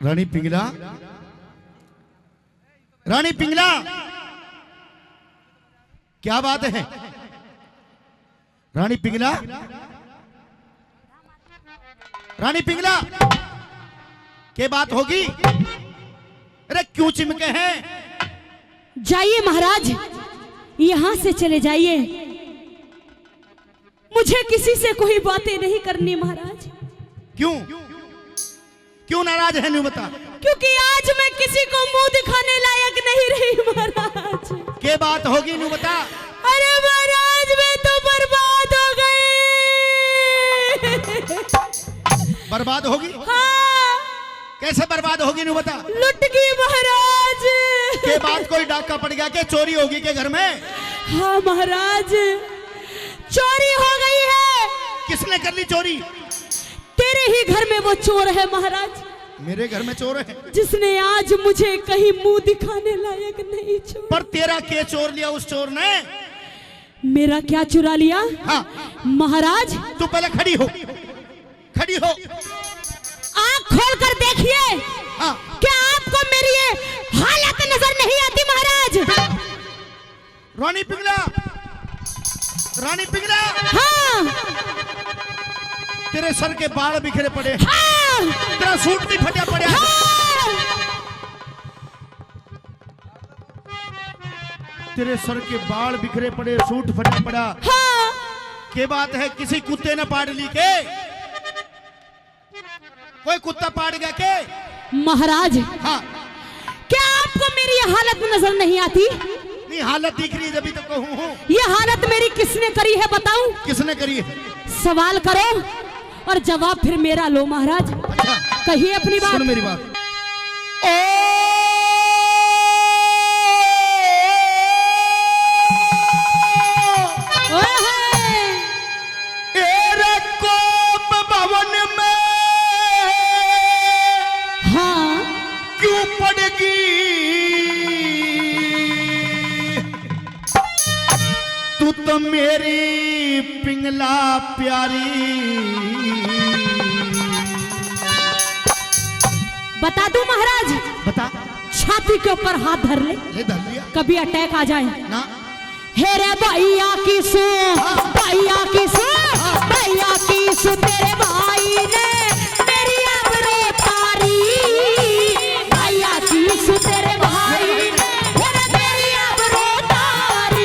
रानी पिंगला, रानी पिंगला, क्या बात है? रानी पिंगला, रानी पिंगला, क्या बात होगी? अरे क्यों चिमके हैं? जाइए महाराज, यहां से चले जाइए। मुझे किसी से कोई बातें नहीं करनी महाराज। क्यों क्यों नाराज है? नहीं बता। क्योंकि आज मैं किसी को मुंह दिखाने लायक नहीं रही महाराज। क्या बात होगी? नहीं बता। अरे महाराज मैं तो बर्बाद हो गई। बर्बाद होगी? हाँ। कैसे बर्बाद होगी? नहीं बता। लुट गई महाराज। के बाद कोई डाका पड़ गया? क्या चोरी होगी के घर में? हाँ महाराज, चोरी हो गई है। किसने कर ली चोरी? तेरे ही घर में वो चोर है महाराज। मेरे घर में चोर है? जिसने आज मुझे कहीं मुंह दिखाने लायक नहीं छोड़ा। पर तेरा क्या चोर लिया उस चोर ने? मेरा क्या चुरा लिया? हाँ महाराज तू पहले खड़ी हो, खड़ी हो। आँख खोल कर देखिए। हाँ। क्या आपको मेरी ये हालत नजर नहीं आती महाराज? रानी पिंगला, रानी पिंगला। हाँ। तेरे सर के बाल बिखरे पड़े। हाँ। तेरा सूट भी फटा पड़ा। हाँ। तेरे सर के बाल बिखरे पड़े, सूट फटा पड़ा। हाँ। के बात है? किसी कुत्ते ने पाड़ ली के? कोई कुत्ता पाड़ गया के? महाराज हाँ। क्या आपको मेरी ये हालत नजर नहीं आती? नहीं, हालत दिख रही है जब तो कहूँ हूँ। ये हालत मेरी किसने करी है बताऊं? किसने करी है? सवाल करो और जवाब फिर मेरा लो महाराज। अच्छा कहिए अपनी बात। सुन मेरी बात। तो मेरी पिंगला प्यारी, बता दूं महाराज? बता। छाती के ऊपर हाथ धर ले, धर लिया। कभी अटैक आ जाए ना। हेरे भैया की सु, भैया की सु, भैया की सु, तेरे भाई ने मेरी आबरू तारी। भैया की सु, तेरे भाई ने मेरी आबरू तारी।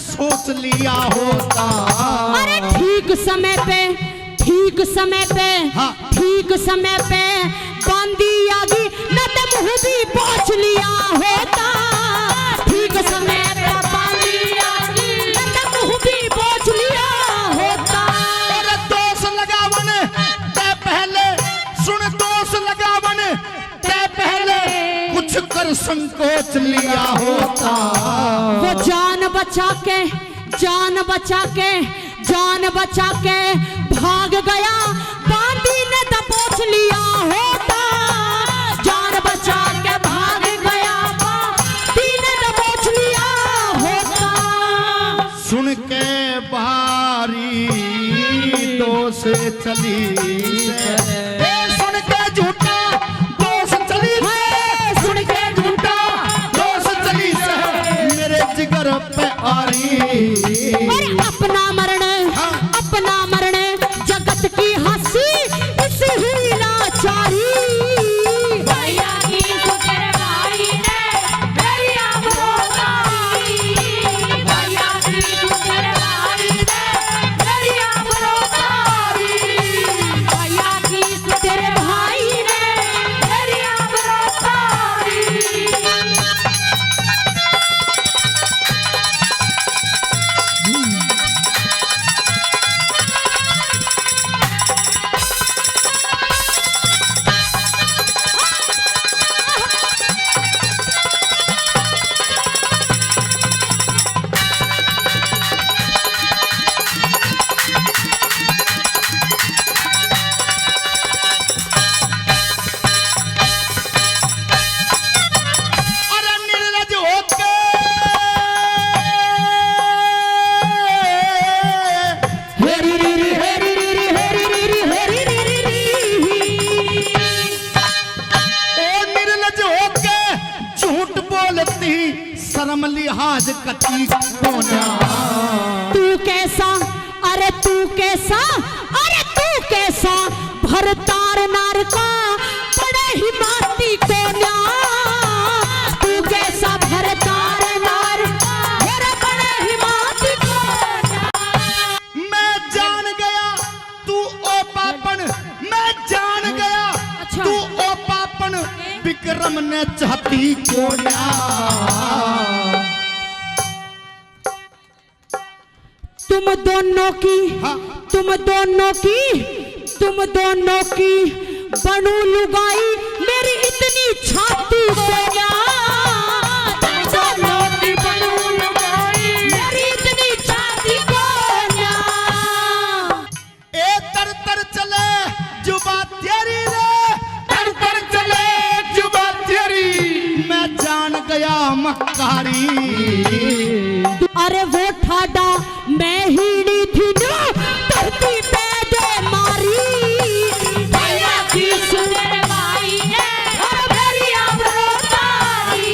सोच लिया होता। अरे ठीक समय पे, ठीक समय पे, हाँ। ठीक समय पे बांधी आगी न तो मुँह भी पहुँच लिया होता। ठीक समय पे बांधी आगी न तो मुँह भी पहुँच लिया होता। अरे दोष लगावन ते पहले सुन, दोष लगावन ते पहले कुछ कर संकोच लिया होता। वो जान बचा के, जान बचा के, जान बचा के भाग गया, बांधी ने दबोच लिया होता। जान बचा के भाग गया, बांधी ने दबोच लिया होता। सुन के भारी दोष चली से, सुन के झूठा दोष चली से, सुन के झूठा दोष चली से मेरे जिगर पे आ रही। अपना मरण, अपना मरण जगत की हंसी इस ही लाचारी। भैया की सु तेरे भाई सम लिहाज कती कोना। तू कैसा, अरे तू कैसा, अरे तू कैसा भरतार नार का बड़े ही माती कोन्या। तू कैसा भरतार नार का बड़े ही माती कोन्या। मैं जान गया तू ओ पापन, मैं जान गया अच्छा। तू ओ पापन विक्रम ने चाहती कोन्या। तुम दोनों की, हाँ। तुम दोनों की, तुम दोनों की बनू लुगाई मेरी इतनी छाती कोन्या। तुम दोनों की बनू लुगाई मेरी इतनी छाती कोन्या। ए तर तर चले जुबा तेरी रे, तर तर चले जुबा तेरी। मैं जान गया मक्कारी। अरे वो ठाडा मैं हीड़ी थी ना धरती पे दे मारी। भैया की सुंदर बाई ने मेरी आबरू तारी।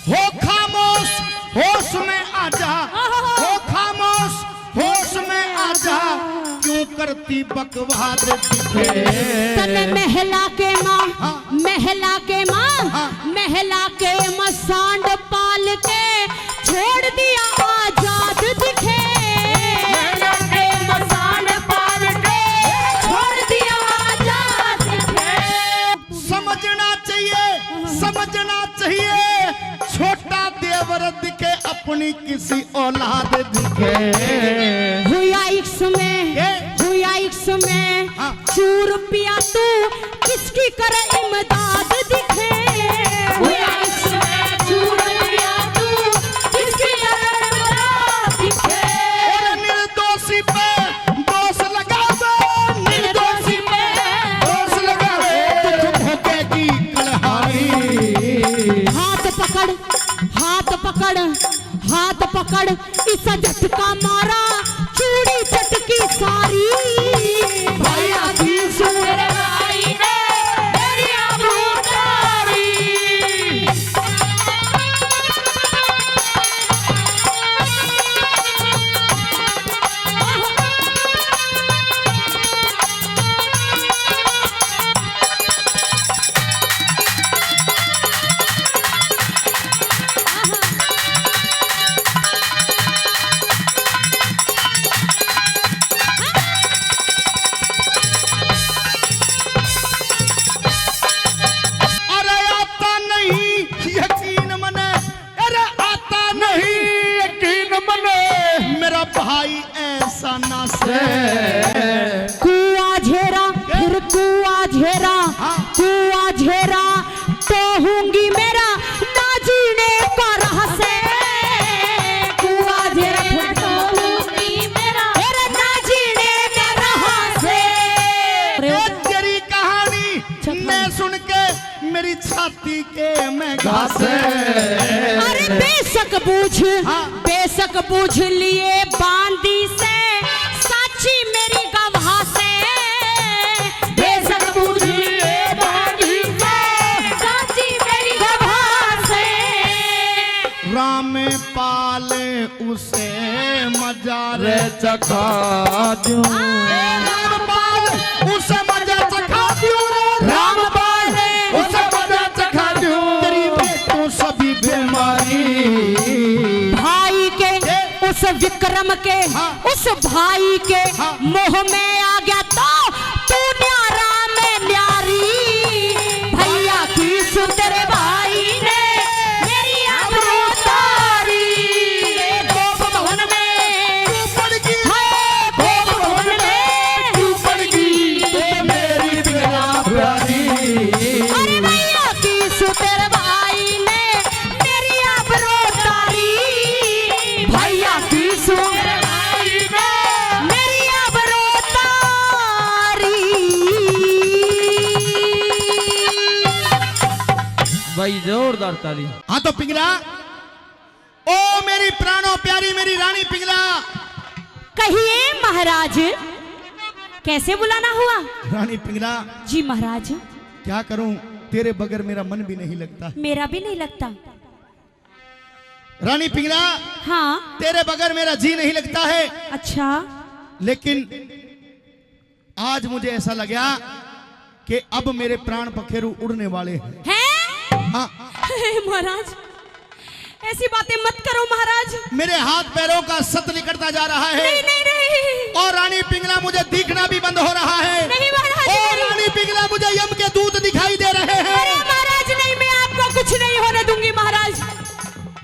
हो खामोश होश में आजा, हो खामोश होश में आजा। क्यों करती बकवाद दिखे। तने महला के माँ, हाँ। महला के माँ, हाँ। महला के माँ सांड पाल के छोड़ दिया आजाद दिखे। महला के माँ सांड पाल के छोड़ दिया आजाद दिखे। समझना चाहिए, समझना चाहिए। छोटा देवर दिखे अपनी किसी औलाद दिखे। हुआ इक्स में, हुआ इक्स में हाँ। चूर पिया तू किसकी कर इमदाद दिखे। हुआ इक्स में चूर पिया तू किसकी कर इमदाद दिखे। और निर्दोषी पे दोष लगावे, निर्दोषी पे दोष लगावे। तुझ भोगेगी कलहारी। हाथ पकड़, हाथ पकड़, हाथ पकड़ इस झटका मारा चूड़ी चटकी सारी। भैया की सुंदर बाई ने मेरी आबरू तारी। अरे आता नहीं यकीन मने, अरे आता नहीं यकीन मने। मेरा भाई ऐसा ना से। कुआ झेरा फिर कुआ झेरा, हाँ। कुआ झेरा तो होंगी मेरा ना जीने का राह से। कुआ झेरा फिर तो होंगी मेरा ना जीने का राह से। ए तेरी कहानी मैं सुन के मेरी छाती के में घासे। अरे बेशक बूझ, हाँ। बेशक बूझ लिए बांदी से साची मेरी गवाह से। बेशक बूझ लिए बांदी से साची मेरी गवाह से। राम पाले उसे मजारे चखा दूं। रामपाल उसे मजा चखा दूं। रामपाल उसे मजा चखा दूं। तेरी बेटों सभी बीमारी। भाई के उस विक्रम के, हाँ। उस भाई के हाँ। मोह में आ गया तो तू न्यारा में न्यारी। भैया की सुंदर भाई ने मेरी आबरू तारी। गोप भवन में, पड़ गई हाय गोप भवन में जोरदार ताली। हाँ तो पिंगला, ओ मेरी प्राणों प्यारी मेरी रानी पिंगला। कहिए महाराज, कैसे बुलाना हुआ? रानी पिंगला, जी महाराज। क्या करूं, तेरे बगैर मेरा मन भी नहीं लगता। मेरा भी नहीं लगता। रानी पिंगला, हाँ। तेरे बगैर मेरा जी नहीं लगता है। अच्छा। लेकिन आज मुझे ऐसा लगा कि अब मेरे प्राण पखेरु उड़ने वाले हैं। हाँ। महाराज ऐसी बातें मत करो महाराज। मेरे हाथ पैरों का सत निकलता जा रहा है। नहीं नहीं नहीं। और रानी पिंगला मुझे दिखना भी बंद हो रहा है। नहीं महाराज। और रानी पिंगला मुझे यम के दूत दिखाई दे रहे हैं। अरे महाराज नहीं, मैं आपको कुछ नहीं होने दूंगी महाराज।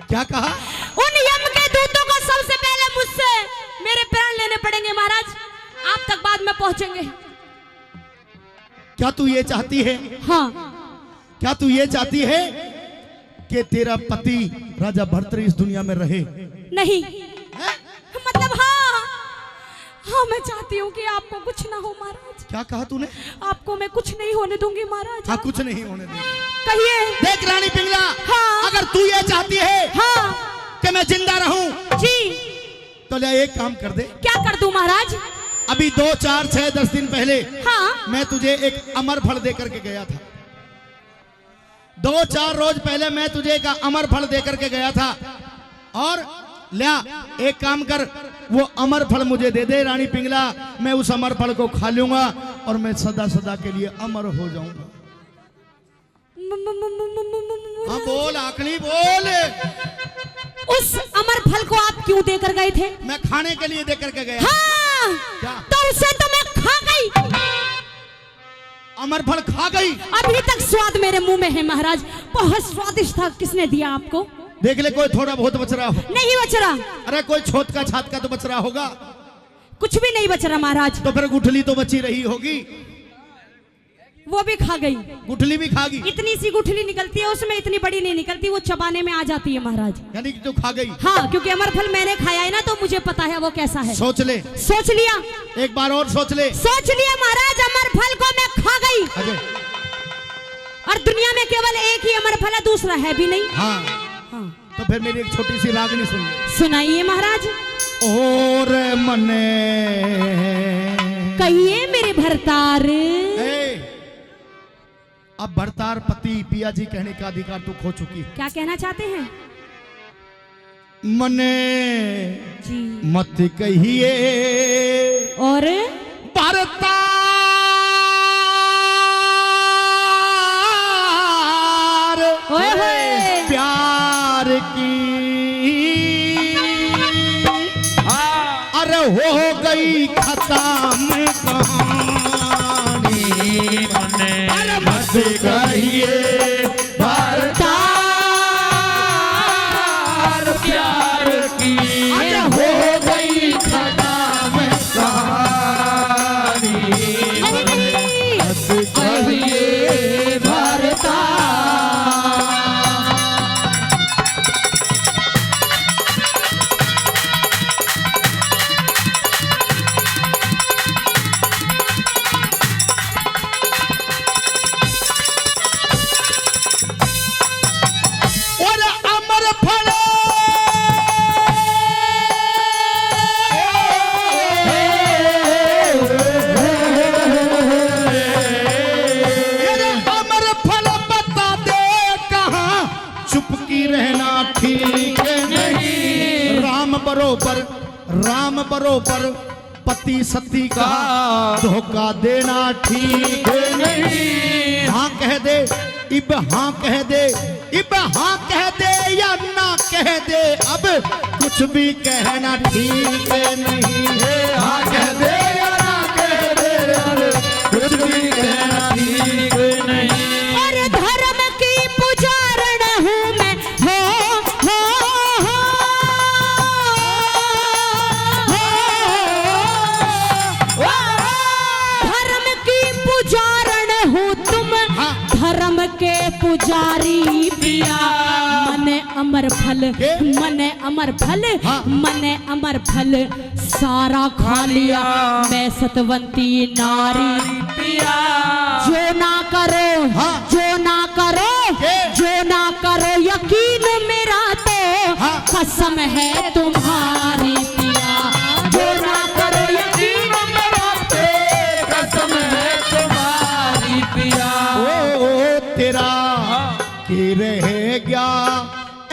क्या कहा? उन यम के दूतों को सबसे पहले मुझसे मेरे प्राण लेने पड़ेंगे महाराज, आप तक बाद में पहुंचेंगे। क्या तू ये चाहती है? हाँ। क्या तू ये चाहती है कि तेरा पति राजा भर्तृ इस दुनिया में रहे? नहीं है? मतलब हाँ, हाँ मैं चाहती हूँ कि आपको कुछ ना हो महाराज। क्या कहा तूने? आपको मैं कुछ नहीं होने दूंगी महाराज। हाँ, कुछ नहीं होने दे। कहिए। देख रानी पिंगला, हाँ। अगर तू ये चाहती है हाँ कि मैं जिंदा रहूं, जी, तो ले एक काम कर दे। क्या कर दूं महाराज? अभी 2, 4, 6, 10 दिन पहले हाँ। मैं तुझे एक अमर फल दे करके गया था। 2, 4 रोज पहले मैं तुझे एक अमर फल दे करके गया था। और लिया, एक काम कर, वो अमर फल मुझे दे दे रानी पिंगला। मैं उस अमर फल को खा लूंगा और मैं सदा सदा के लिए अमर हो जाऊंगा। हाँ बोल आखिरी बोल। उस अमर फल को आप क्यों देकर गए थे? मैं खाने के लिए दे करके गया। हाँ। क्या? तो उसे तो मैं खा गई। अमर फल खा गई? अभी तक स्वाद मेरे मुंह में है महाराज, बहुत स्वादिष्ट था। किसने दिया आपको? देख ले, कोई थोड़ा बहुत बच रहा हो। नहीं बच रहा। अरे कोई छोट का छात का तो बच रहा होगा। कुछ भी नहीं बच रहा महाराज। तो फिर गुठली तो बची रही होगी। वो भी खा गई। गुठली भी खा गई? इतनी सी गुठली निकलती है उसमें, इतनी बड़ी नहीं निकलती, वो चबाने में आ जाती है महाराज। यानी कि तो खा गई? हाँ, क्योंकि अमर फल मैंने खाया है ना, तो मुझे पता है वो कैसा है। सोच ले। सोच लिया। एक बार और सोच ले। सोच लिया महाराज, अमर फल को मैं खा गई। अजय। और दुनिया में केवल एक ही अमर फल है, दूसरा है भी नहीं। हाँ। हाँ। तो फिर मेरी एक छोटी सी रागनी सुन ले। सुनाइए महाराज। और मने कहिए मेरे भरतार। अब भरतार पति पिया जी कहने का अधिकार तू खो चुकी है। क्या कहना चाहते हैं? मने जी। मत कहिए और भरतार ओए होए। प्यार की अरे हो गई खत्म कहानी। अरे मत कहिए भरतार प्यार की अरे हो गई खत्म कहानी। अरे नहीं। मत कहिए भरतार। और अमर फल अमर फल बता दे कहाँ चुपकी रहना ठीक नहीं। राम बरोबर पति सती का धोखा देना ठीक नहीं। हाँ कह दे, इब हाँ कह दे, इब हाँ कह दे या ना कह दे, अब कुछ भी कहना ठीक नहीं है। हाँ कह दे या ना कह दे, अब कुछ भी कहना ठीक नहीं। और धर्म की पुजारण हूँ मैं, धर्म की पुजारण हूँ तुम, धर्म के पुजारी पिया। मने अमर फल, मने अमर फल, मने अमर फल सारा खा लिया मैं सतवंती नारी पिया। जो ना करो, जो ना करो, जो ना करो यकीन मेरा तो हाँ। कसम है तुम्हारी पिया, जो ना करो यकीन मेरा तो कसम है तुम्हारी पिया। ओ तेरा की रह गया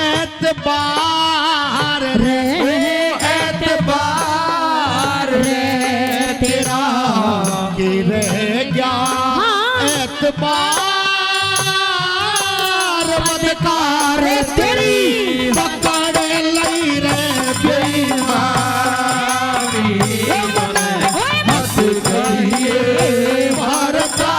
एतबार रे, एतबार रे, तेरा की रह गया एतबार, बदकार तेरी पकड़ लई रे बेईमानी, मत कहिए भारता।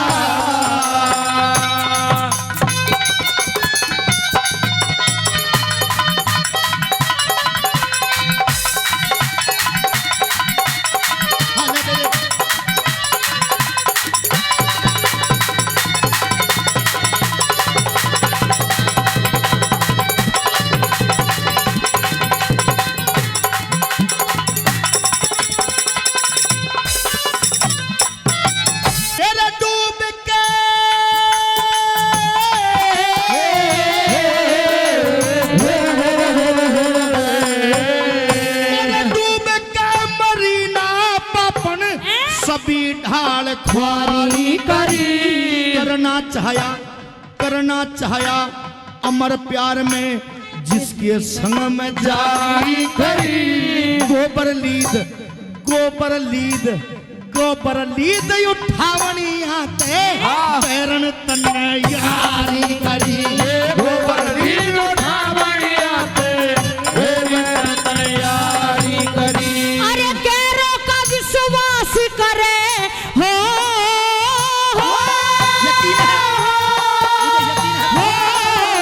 तेरे डूब के तेरे डूब के मरीना पापन सभी ढाल ख्वारी करी, करना चाहया अमर प्यार में जिसके संग में जारी करी, गोबर लीद उठावनी आते पैरन तन्ने यारी करी, गोबर लीद उठावनी आते पैरन तन्ने यारी करी। अरे कैरो का विश्वास करे हो, यकीन है, मुझे यकीन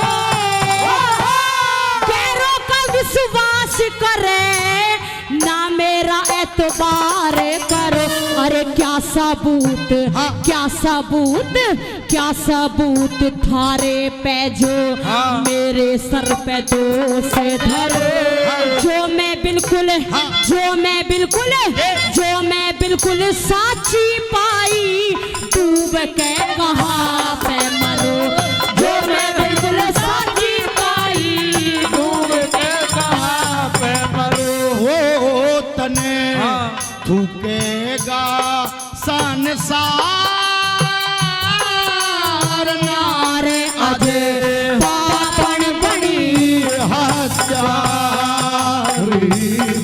है। कैरो का विश्वास करे ना मेरा एतबार करो। अरे क्या सबूत, हाँ। क्या सबूत थारे पे जो मेरे सर पे दोष धरो, जो मैं बिल्कुल साची पाई डूब के कहाँ पे मरो, जो मैं बिल्कुल साची पाई डूब के कहाँ पे मरो। हो तने थूकेगा संसार नारे अजे पापन बनी हत्यारी,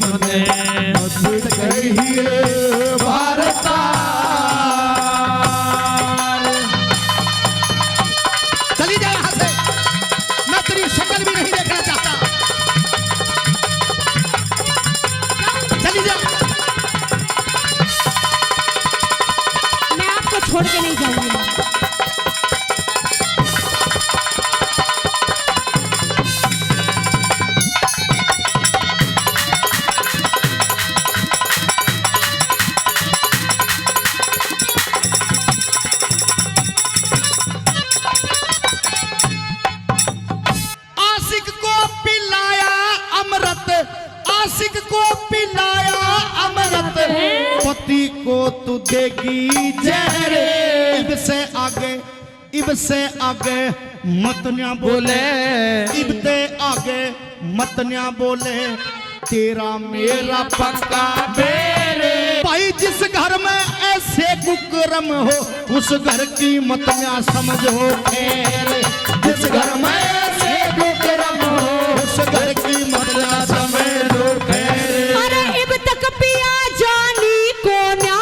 मने मत कहिए भारता। चली जाए यहाँ से, मैं तेरी शक्ल भी नहीं देखना चाहता। चली जा। मैं आपको छोड़ के नहीं जाऊंगी। आशिक को पिलाया अमृत, आशिक को पिलाया अमृत, पति को तू देगी जहर। इब से आगे मत न्या बोले, इब ते आगे मत न्या बोले, तेरा मेरा पक्का मेरे भाई। जिस घर में ऐसे कुकर्म हो उस घर की मत न्या समझो खेल, जिस घर में ऐसे कुकर्म हो उस घर की मत न्या समझो खेल। अरे इब तक पिया जानी को न्या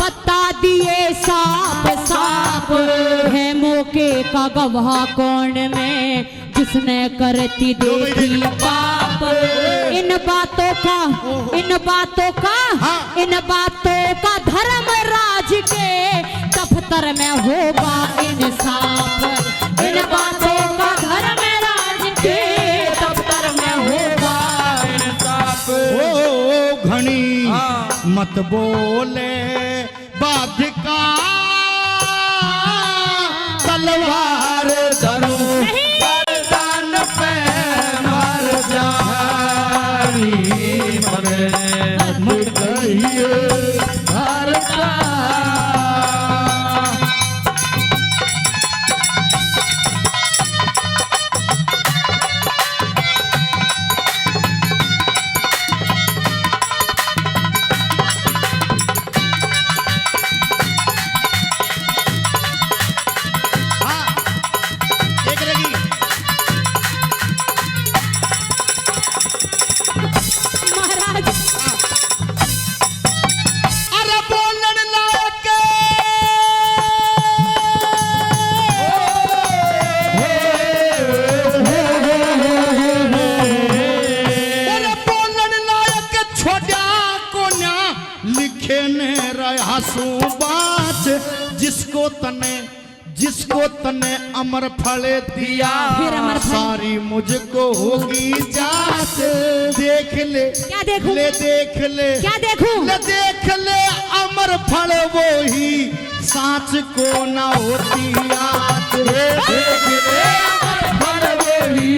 बता दिए साफ साफ, है मौके का गवाह कौन में जिसने करती देखी पाप। इन बातों का धर्म राज के दफ्तर में होगा इंसाफ, इन बातों का धर्म राज के दफ्तर में होगा इंसाफ। ओ घनी मत बोले बाधिका, तलवार धरो गर्दन पे मार जानी, मने मत कहिए भारता। लिखे ने रहासू बात, जिसको तने अमर फल दिया, फिर अमर फल। सारी मुझको होगी जात। देख ले, क्या देखूं? ले देख ले, क्या देखूं? ले देख ले अमर फल वो ही सांच को ना होती याद। देख ले अमर फल वो ही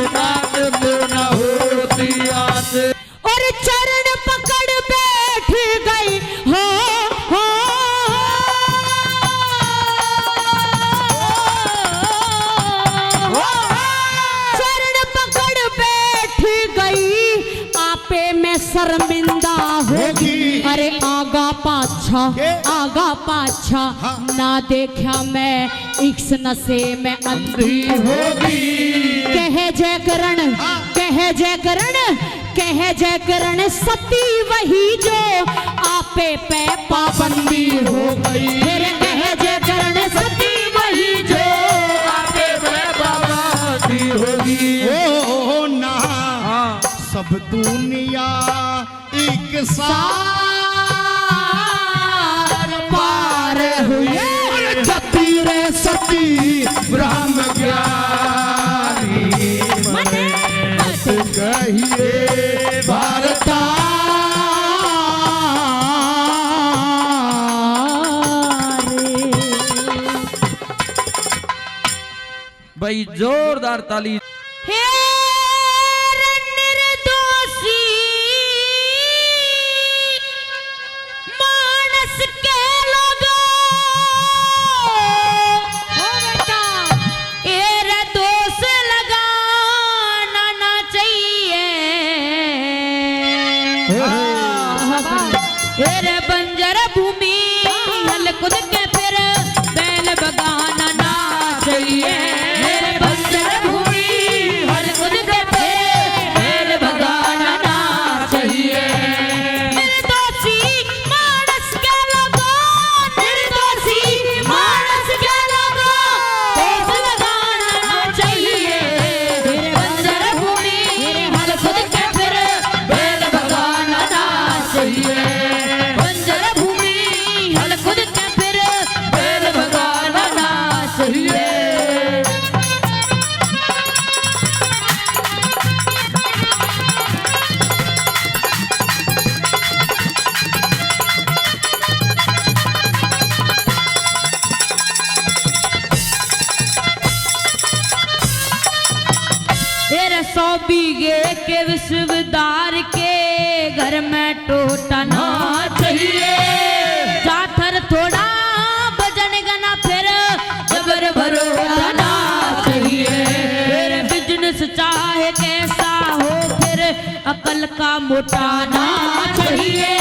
सांच को ना होती याद। और चरण पकड़ बैठ गई हो चरण पकड़ बैठ गई, आपे में शर्मिंदा होगी। अरे आगा पाछा आगा पाछा ना देखा मैं, इक्स नशे में अंधी होगी। कहे जय करण, कहे जय करण, कहे जय करण सती वही जो आपे पे पाबंदी हो गई। फिर कहे जय करण सती वही जो आपे पे पाबंदी होगी। ओ ना सब दुनिया एक सार पार हुए, सती रे सती ब्रह्म ज्ञानी मत कहिए भारता। भाई जोरदार ताली। हे निर्दोषी मानस के लोगों, हो बेटा ये रे दोष लगाना ना चाहिए। ये रे बंजर भूमि हल खुद के फिर बैल बगाना ना चाहिए। सौ बीघे के विश्वदार के घर में टोटना चाहिए। जाथर थोड़ा भजन गाना फिर जबर भरोना चाहिए। फिर बिजनेस चाहे कैसा हो फिर अकल का मोटाना चाहिए।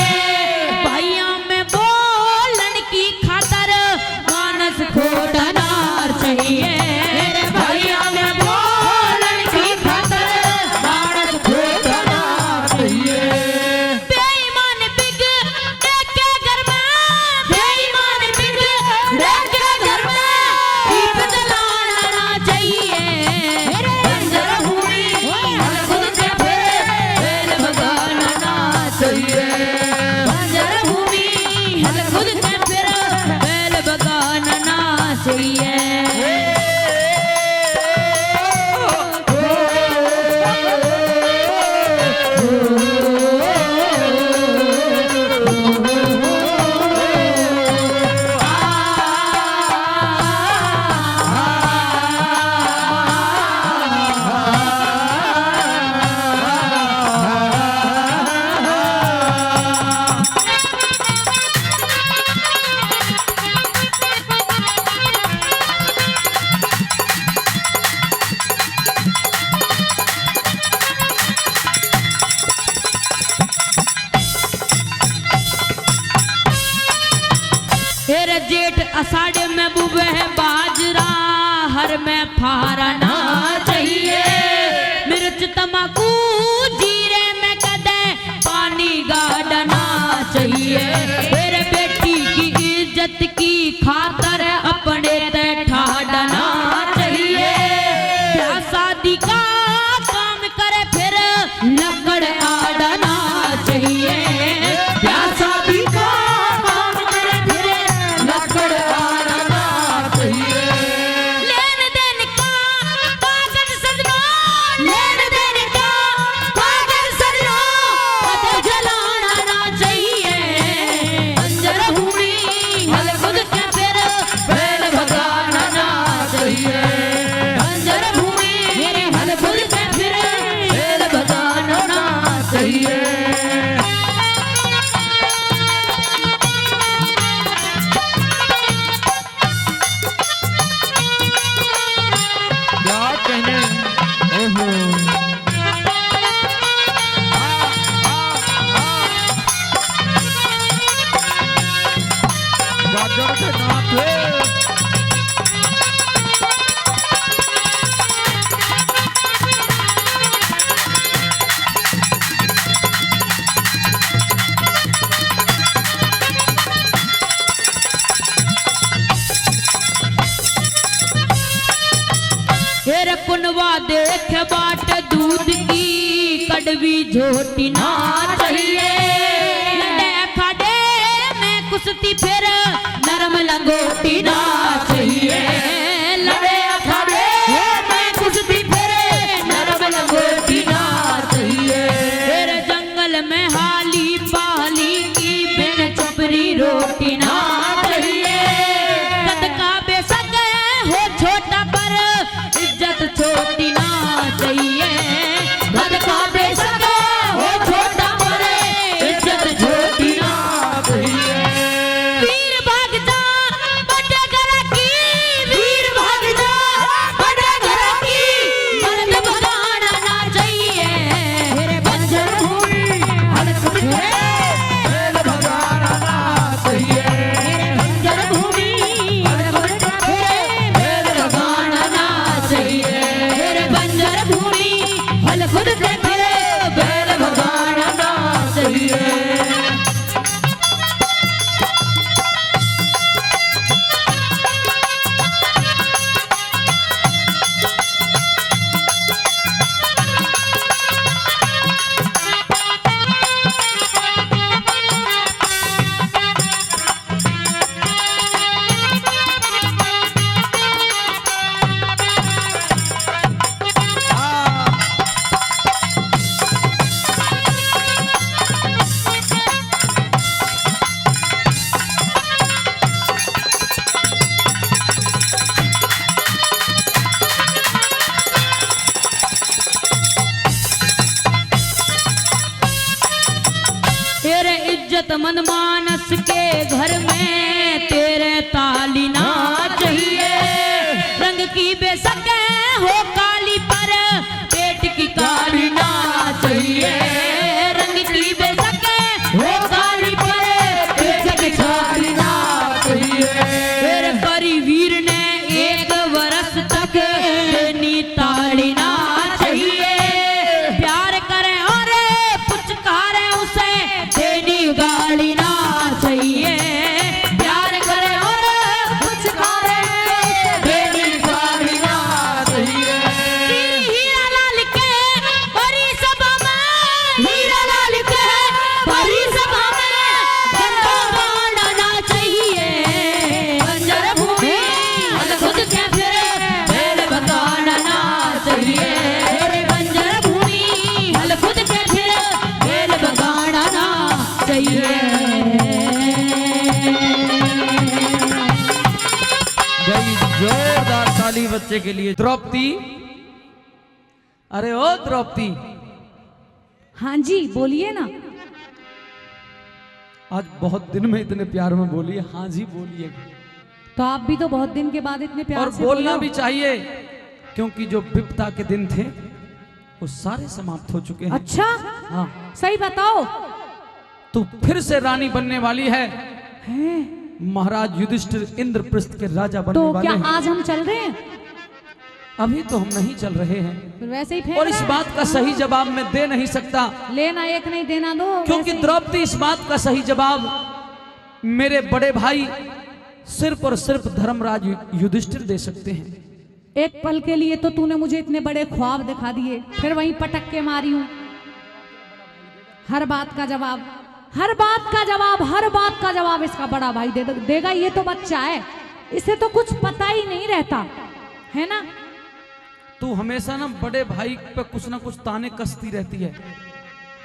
भाइयों में बोलन की खातर मानस खोटना चाहिए। भाइयों में जेठ अषाढ़ में बुबे है बाजरा, हर में फारना चाहिए। मिर्च तमाकू जीरे में कदे पानी गाड़ना चाहिए। मेरे बेटी की इज्जत की खातर अपने ते ठाड़ना चाहिए। ब्याह शादी का काम करे फिर लकड़ आड़ना चाहिए। ब्याह शादी का गाजर के नाथे। हेर पुनवा देख बाट दूध की कड़वी झोटी ना चाहिए। लड़े खड़े में कुश्ती फिर नरम लंगोटी ना चाहिए। लड़े खड़े में कुश्ती फिर नरम लंगोटी ना चाहिए। फिर जंगल में हाली पाली की बिन चपरी रोटी ना चाहिए। कद का बेशक हो छोटा पर इज्जत छोटी ना चाहिए। कद का बेशक हो छोटा पर इज्जत छोटी ना चाहिए। वीर भाग जा बड़े घर की, वीर भाग जा बड़े घर की, मर्द भगाना ना चाहिए। मेरे बंजर भूमि हल्क में बैल भगाना ना चाहिए। बंजर भूमि हल्क में बैल भगाना ना चाहिए। मेरे बंजर भूमि हल खुद से फिरे बैल भगाना ना चाहिए। तेरे इज्जत मन मानस के घर में तेरे ताली ना चाहिए। रंग की बेशक हो काली पर पेट की काली ना चाहिए। रंग की बेशक हो काली पर पेट की काली ना चाहिए। तेरे परिवीर ने एक वर्ष तक देनी ताली ना चाहिए। प्यार करे और पुचकारे उसे देनी गाली ना चाहिए। प्यार करे और पुचकारे देनी गाली ना चाहिए। हीरा लाल के बड़ी सभा में, हीरा लाल के बड़ी सभा में गंदा गाना ना चाहिए। बंजर भूमि हल खुद के फिरे बैल भगाना ना चाहिए। मेरे बंजर भूमि हल खुद के फिरे बैल भगाना ना चाहिए। भाई जोरदार ताली बच्चे के लिए। द्रौपदी, अरे ओ द्रौपदी, हाँ जी बोलिए ना। आज बहुत दिन में इतने प्यार में बोलिए, हाँ जी बोलिए। तो आप भी तो बहुत दिन के बाद इतने प्यार और से बोलना बोलो। भी चाहिए, क्योंकि जो विपदा के दिन थे वो सारे समाप्त हो चुके हैं। अच्छा हाँ, सही बताओ। तू फिर से रानी बनने वाली है। हैं? महाराज युधिष्ठिर इंद्रप्रस्थ के राजा बनने तो वाले क्या हैं। आज हम चल रहे हैं? अभी तो हम नहीं चल रहे हैं, फिर वैसे ही फेंक और इस रहे हैं? बात का सही जवाब मैं दे नहीं सकता, लेना एक नहीं देना दो। क्योंकि वैसे ही। द्रौपदी इस बात का सही जवाब मेरे बड़े भाई सिर्फ और सिर्फ धर्मराज युधिष्ठिर दे सकते हैं। एक पल के लिए तो तूने मुझे इतने बड़े ख्वाब दिखा दिए, फिर वहीं पटक के मारी हूँ। हर बात का जवाब, हर बात का जवाब, हर बात का जवाब इसका बड़ा भाई देगा। ये तो बच्चा है, इसे तो कुछ पता ही नहीं रहता है ना। तू हमेशा ना बड़े भाई पे कुछ ना कुछ ताने कसती रहती है।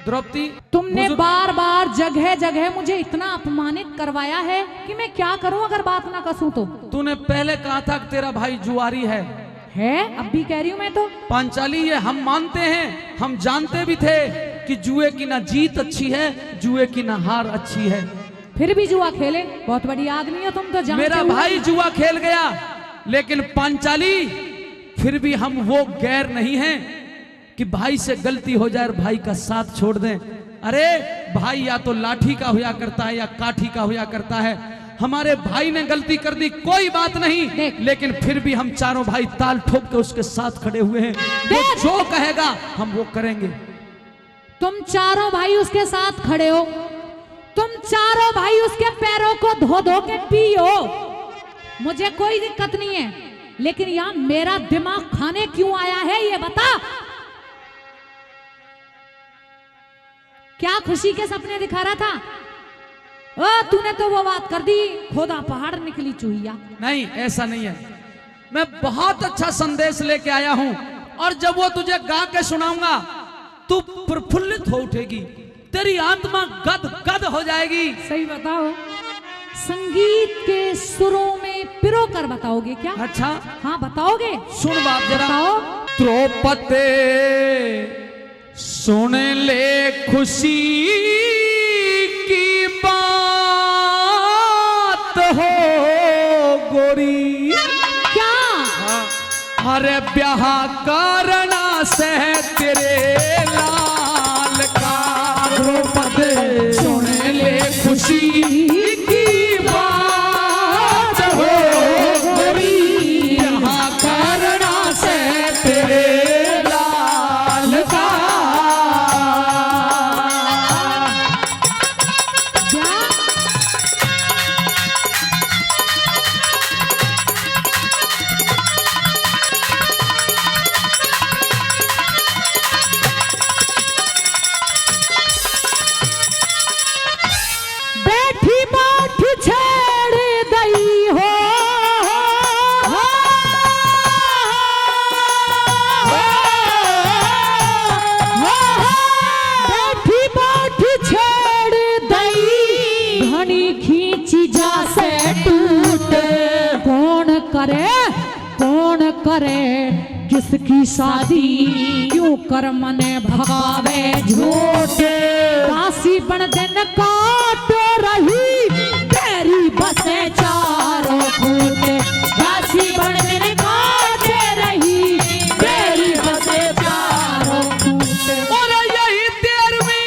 द्रौपदी, तुमने बुजुर्ग- बार बार जगह जगह मुझे इतना अपमानित करवाया है कि मैं क्या करूं अगर बात ना कसूं तो। तूने पहले कहा था कि तेरा भाई जुआरी है। अब भी कह रही हूं मैं तो। पांचाली, ये हम मानते हैं, हम जानते भी थे कि जुए की ना जीत अच्छी है, जुए की ना हार अच्छी है। फिर भी जुआ खेले, बहुत बड़ी आदमी हो तुम तो। जानते मेरा हो। भाई जुआ खेल गया, लेकिन पांचाली फिर भी हम वो गैर नहीं हैं कि भाई से गलती हो जाए और भाई का साथ छोड़ दें। अरे भाई या तो लाठी का हुआ करता है या काठी का हुआ करता है। हमारे भाई ने गलती कर दी, कोई बात नहीं, देख। लेकिन फिर भी हम चारों भाई ताल ठोक के उसके साथ खड़े हुए हैं। वो देख। जो कहेगा हम वो करेंगे। तुम चारों भाई उसके साथ खड़े हो, तुम चारों भाई उसके पैरों को धो धो के पियो, मुझे कोई दिक्कत नहीं है, लेकिन यहां मेरा दिमाग खाने क्यों आया है ये बता। क्या खुशी के सपने दिखा रहा था? ओ तूने तो वो बात कर दी, खोदा पहाड़ निकली चूहिया। नहीं, ऐसा नहीं है, मैं बहुत अच्छा संदेश लेके आया हूं, और जब वो तुझे गा के सुनाऊंगा तू प्रफुल्लित हो उठेगी, तेरी आत्मा गद गद हो जाएगी। सही बताओ, संगीत के सुरों में पिरो कर बताओगे क्या? अच्छा हाँ बताओगे, सुन बात जरा। बताओ। द्रौपदे सुन ले खुशी की बात हो गोरी, क्या? अरे ब्याह करना से तेरे लाल का। द्रौपदे सुन ले खुशी की बात हो गोरी, ब्याह करना से तेरे लाल का। क्या? बैठी बाट छेड़ दई हो, बैठी बाट छेड़ दई, घनी खींची जा से टूट। कौन करे किसकी शादी, क्यों कर मने भगावे झूठ। काशी बन दिन काट रही, तेरी बसे चारों फूट। काशी बन दिन काट रही, तेरी बसे चारों फूट। और यही तेरवीं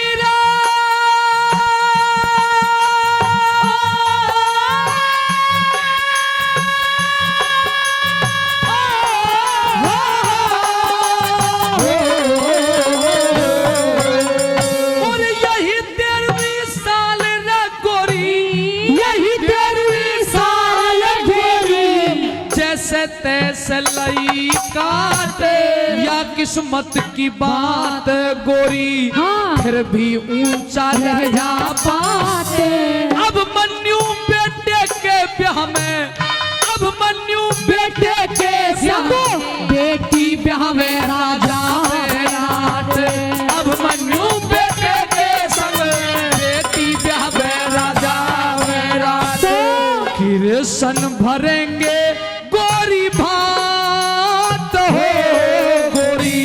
और यही 13वीं साल रे गोरी, यही 13वीं साल गोरी, जैसे तैसे लई काटे या किस्मत की बात गोरी, हाँ। फिर भी ऊंचा रह जा पाते। अब मन्यू बेटे के ब्याह में, अब मन्यू बेटे के ब्याह में, बेटी ब्याह में राजा विराट। अब मन्यू बेटे के संग, बेटी ब्याह में राजा विराट। कृष्ण भरेंगे गोरी भात हो गोरी,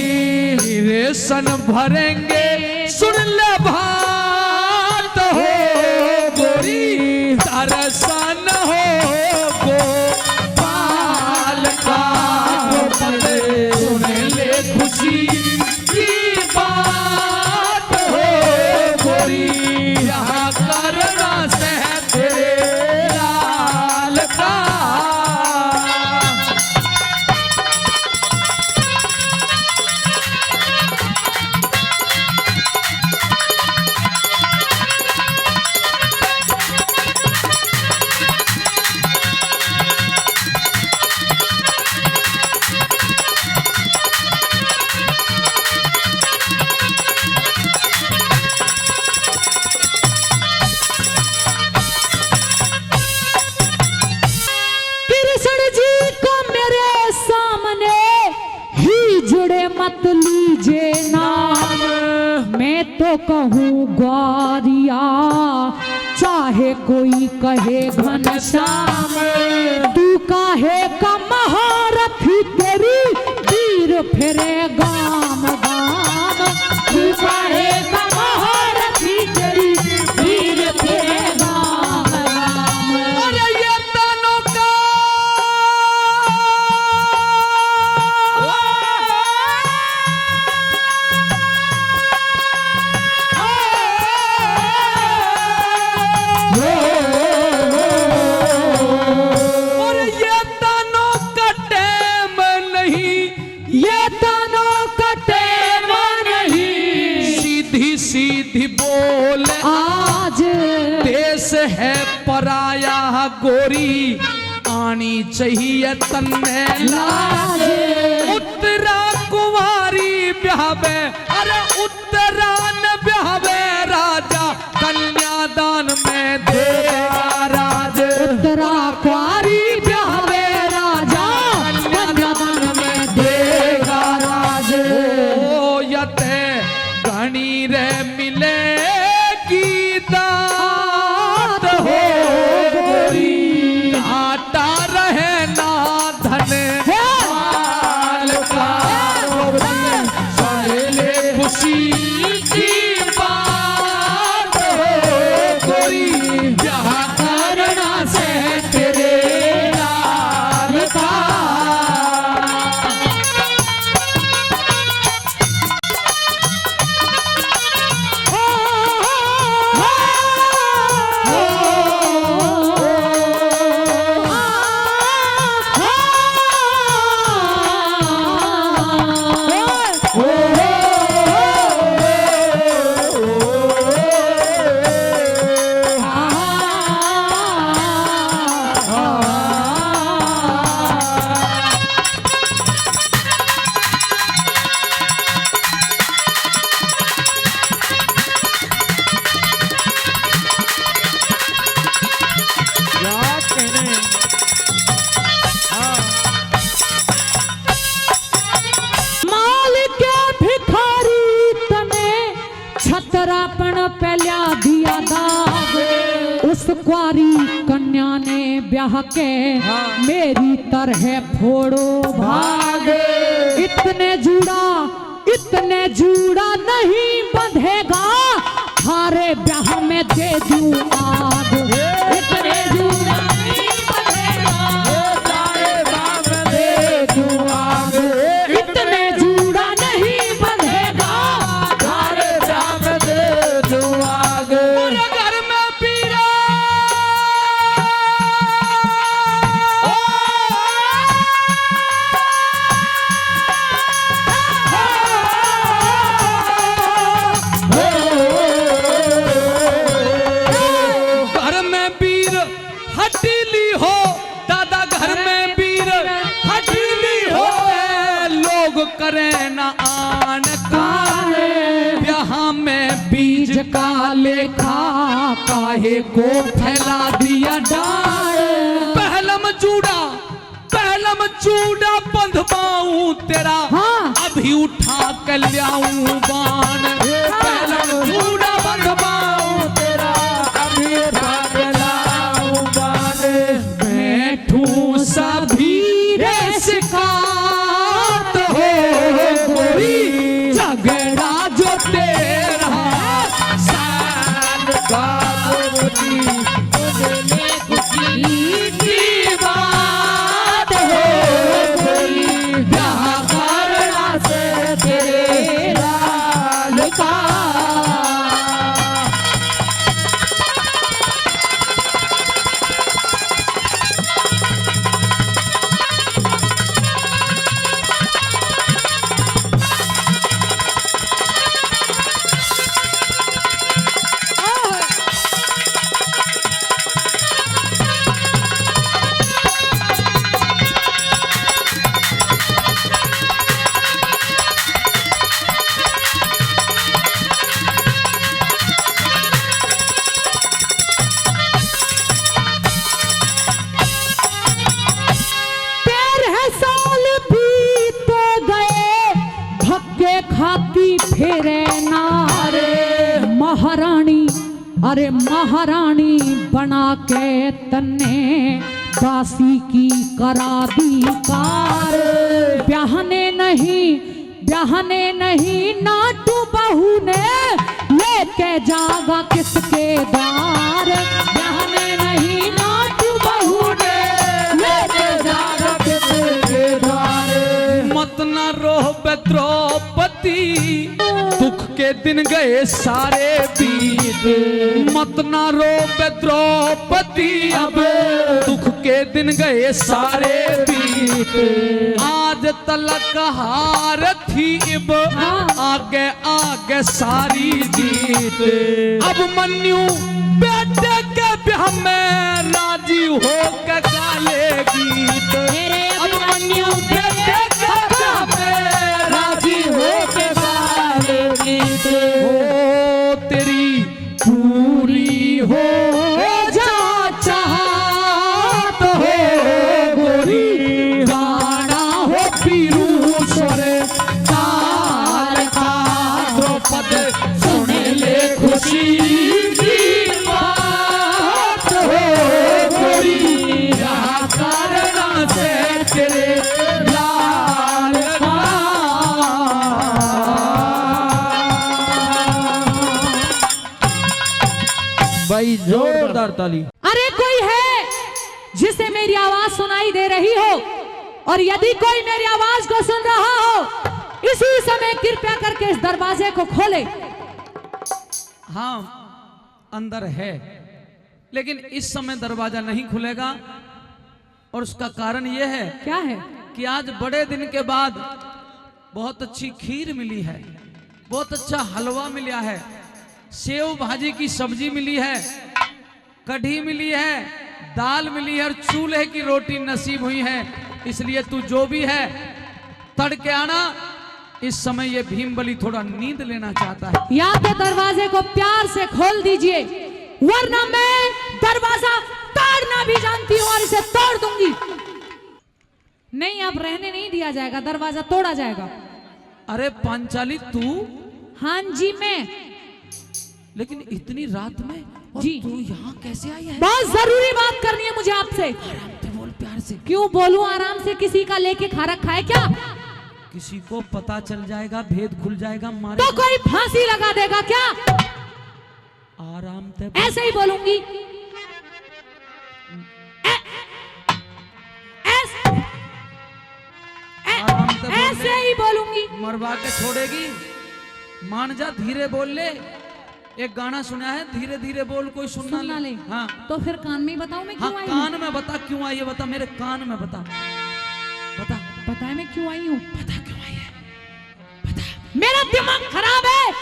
कृष्ण भरेंगे सुन ले भात हो गोरी, दर्शन हो गोपाल का। सुन ले खुशी की बात हो गोरी, यहाँ करना से तेरे लाल का। कृष्ण जी को मेरे सामने ही जुड़े मत लीजिए नाम। मैं तो कहूँ ग्वारिया, चाहे कोई कहे घनश्याम। तू काहे का महारथी, तेरी तीर फेरे गाम गाम। तू काहे का महारथी, तेरी तीर फेरे गाम गाम। अरे ये तानों का देश है पराया गोरी आनी चाहिए तन्ने लाज। उत्तरा कुंवारी ब्याहवे अरे उत्तरा न ब्याहवे राजा कन्यादान में देगा राज। उत्तरा कुंवारी ब्याहवे राजा कन्यादान में देगा राज। ओ यते घनी रे मिलेगी दात हो गोरी घाटा रहे ना धन माल का ले खुशी की बात हो गोरी जहाँ करना से तेरे लाल का। छतरापन पहला दिया दाग उस कुंवारी कन्या ने ब्याह के मेरी तरह फोड़ो भाग। इतने जुड़ा नहीं बंधेगा थारे ब्याह में दे दूं आग। इतने जुड़ा नहीं बंधेगा थारे ब्याह में दे दूं आग। इतने जुड़ा नहीं बंधेगा थारे ब्याह में दे दूं आग। पूरे घर में पीरा घर में वीर हटीली हो दादा घर में वीर हटीली हो लोग करे ना आन काने ब्याह में बीज का लेखा काहे को फैला दिया डाल। पहलम चूड़ा बंधवाऊं तेरा अभी उठा कर लियाऊं बाण। पहलम चूड़ा बंधवाऊं तेरा अभी उठा कर लाऊं बाण। बैठूं सभी रे शिकायत हो गोरी झगड़ा जो तेरा साल का गोरी तुझे खुशी की बात हो गोरी ब्याह करना से तेरे लाल का। खाती फेरे नारे महारानी अरे महारानी बना के तन्ने दासी की करा दी कार। ब्याहने नहीं नाटू बहू ने लेके जागा किसके द्वार। ब्याहने नहीं नाटू बहू ने लेके जागा किसके द्वार। मत न रोह द्रौपदी दुख के दिन गए सारे बीत। मत न रो द्रौपदी अब दुख के दिन गए सारे बीत। आज तलक हार थी इब आगे आगे सारी जीत। अब मन्यू बेटे के हमें राजी हो के गालेगी तो मेरे अभिमन्यु राजी हो के गालेगी तो हो तेरी पूरी हो जा चाहत हो गोरी गाना हो पीरू स्वरे तार का द्रौपद सुन ले खुशी की बात हो गोरी यहाँ कारण से तेरे लाल का भाई जोरदार ताली। अरे कोई है जिसे मेरी आवाज सुनाई दे रही हो, और यदि कोई मेरी आवाज को सुन रहा हो इसी समय कृपया करके इस दरवाजे को खोले। हाँ अंदर है, लेकिन इस समय दरवाजा नहीं खुलेगा और उसका कारण यह है क्या है? कि आज बड़े दिन के बाद बहुत अच्छी खीर मिली है, बहुत अच्छा हलवा मिला है, सेव भाजी की सब्जी मिली है, कढ़ी मिली है, दाल मिली है और चूल्हे की रोटी नसीब हुई है। इसलिए तू जो भी है तड़के आना। इस समय ये भीमबली थोड़ा नींद लेना चाहता है। या तो दरवाजे को प्यार से खोल दीजिए, वरना मैं दरवाजा तोड़ना भी जानती हूँ और इसे तोड़ दूंगी। नहीं, अब रहने नहीं दिया जाएगा, दरवाजा तोड़ा जाएगा। अरे पांचाली तू? हाँ जी मैं। लेकिन इतनी रात में और जी। तू यहाँ कैसे आई है? बहुत जरूरी बात करनी है मुझे आपसे। आराम से बोल, प्यार से। क्यों बोलूं आराम से? किसी का लेके खा रखा है क्या? किसी को पता चल जाएगा, भेद खुल जाएगा, मारे तो कोई फांसी लगा देगा क्या? आराम से। ऐसे ही बोलूंगी। आराम से बोल ऐसे ले। ही बोलूंगी। मरवा के छोड़ेगी? मान जा, धीरे बोल ले। एक गाना सुना है, धीरे धीरे बोल कोई सुनना सुनना ले। हाँ तो फिर कान में ही बताऊं मैं हाँ, क्यों आई हूँ? कान में बता क्यों आई है, बता मेरे कान में बता, बता पता है मैं क्यों आई हूँ? बता क्यों आई है, बता। मेरा दिमाग खराब है,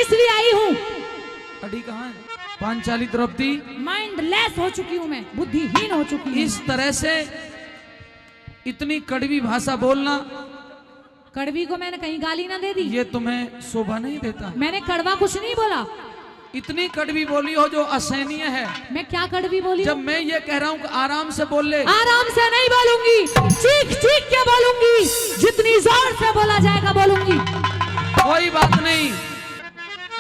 इसलिए आई हूँ। अड़ी कहाँ है? पांचाली द्रौपदी, माइंडलेस हो चुकी हूँ मैं, बुद्धिहीन हो चुकी हूँ। इस तरह से इतनी कड़वी भाषा बोलना, कड़वी को मैंने कहीं गाली ना दे दी? ये तुम्हें शोभा नहीं देता। मैंने कड़वा कुछ नहीं बोला। इतनी कड़वी बोली हो जो असहनीय है। मैं क्या कड़वी बोली? जब मैं ये कह रहा हूँ कि आराम से बोल ले। आराम से नहीं बोलूंगी, चीख चीख के बोलूंगी, जितनी जोर से बोला जाएगा बोलूंगी। कोई बात नहीं,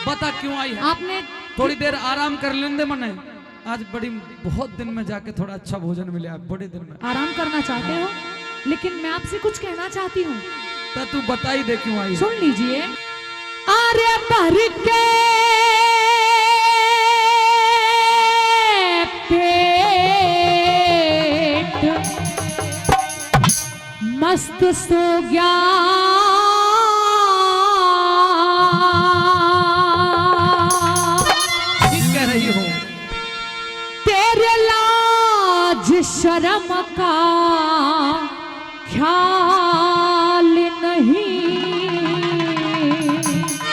बता क्यों आई है। आपने थोड़ी देर आराम कर लेंगे मने, आज बड़ी बहुत दिन में जाके थोड़ा अच्छा भोजन मिला, बड़े दिन में। आराम करना चाहते हो, लेकिन मैं आपसे कुछ कहना चाहती हूँ। तो तू बता ही दे क्यों आई है। सुन लीजिए। आर्य भर के पेट मस्त सो गया, ठीक कह रही हो। तेरे लाज शर्म का ख्याल नहीं।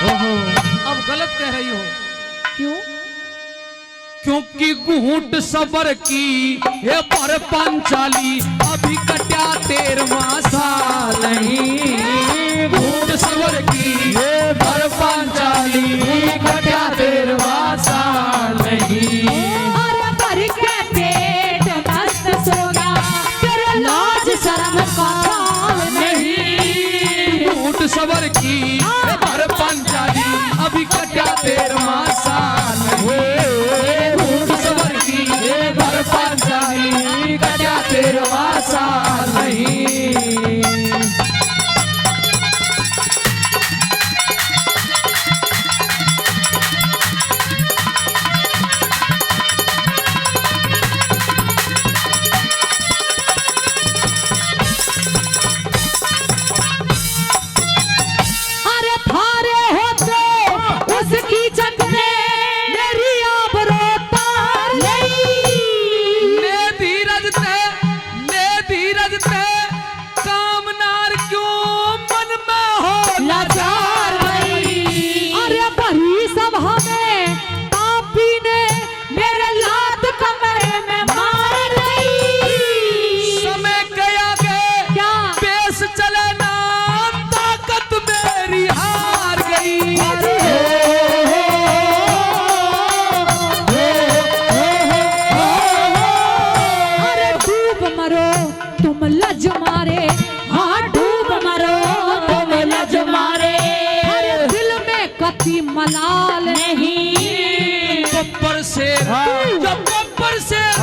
ओहो, अब गलत कह रही हो। क्यों? क्योंकि घूंट सबर की ये पर पांचाली अभी कट्या 13वां साल नहीं। घूंट सबर की ये पर पांचाली कट्या 13वां साल नहीं। और भर के पेट मस्त सो गया, तेरे लाज शर्म का ख्याल नहीं। घूंट सबर की ये पर पांचाली अभी कट्या 13वां साल नहीं। घूंट सबर की ये पर पांचाली कट्या 13वां साल नहीं। की मलाल नहीं। बब्बर शेर जो बब्बर शेर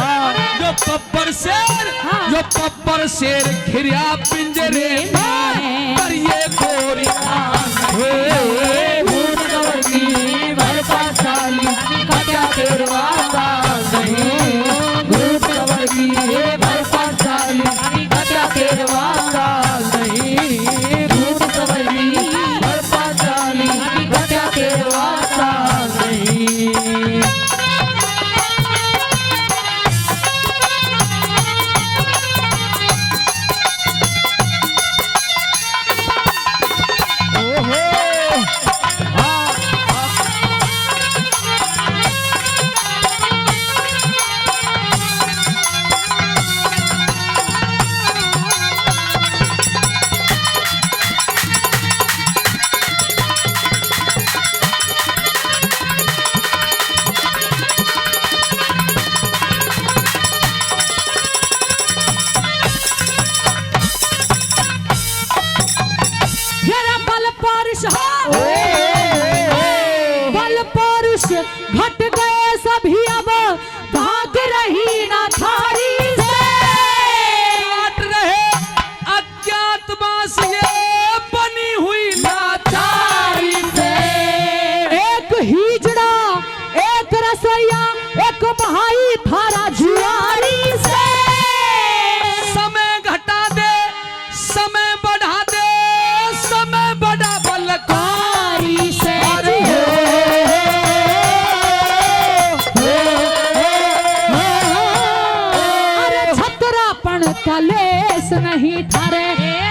जो बब्बर शेर जो बब्बर शेर घिरा पिंजरे में पर ये गोरी भूत कवर की बर्फाशाली कटा तेरवाता नहीं। भूत कवर की बर्फाशाली कटा तेरवाता नहीं। भूत कवर की बर्फाशाली कटा तेरवाता नहीं। बल पौरुष घट गए सभी अब भाग रही ना थारी से। काट रहे अज्ञातवास ये बनी हुई लाचारी से। एक हिजड़ा एक रसोईया एक भाई थारा जुआरी से। समय घटा दे समय बढ़ा दे समय बढ़ा बलकारी से। अरे छतरापन का लेस नहीं थारे।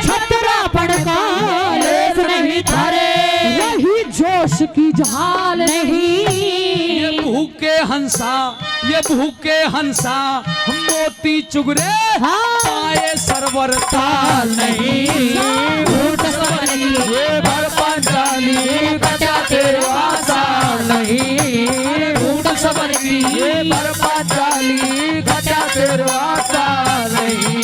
छतरापन का लेस नहीं थारे। यही जोश की झाल नहीं। ये भूखे हंसा मोती चुगरे पाए सरवर ताल नहीं। भूत कवर की बर्फाशाली कटा तेरवाता नहीं। भूत सबर की बर्फाशाली कटा तेरवाता नहीं।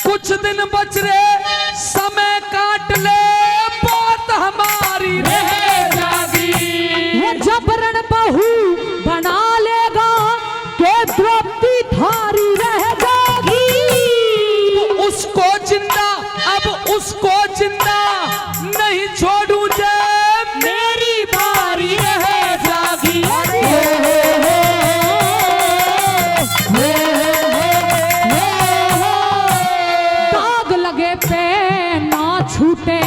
कुछ दिन बच रे समय काट ले बात हमारी रह जागी। वो जबरन बहू बना लेगा के द्रौपदी थारी रह जागी। उसको जिंदा अब उसको जिंदा नहीं छोड़ू जे मेरी बारी रह जागी। दाग लगे पे ना छूटे।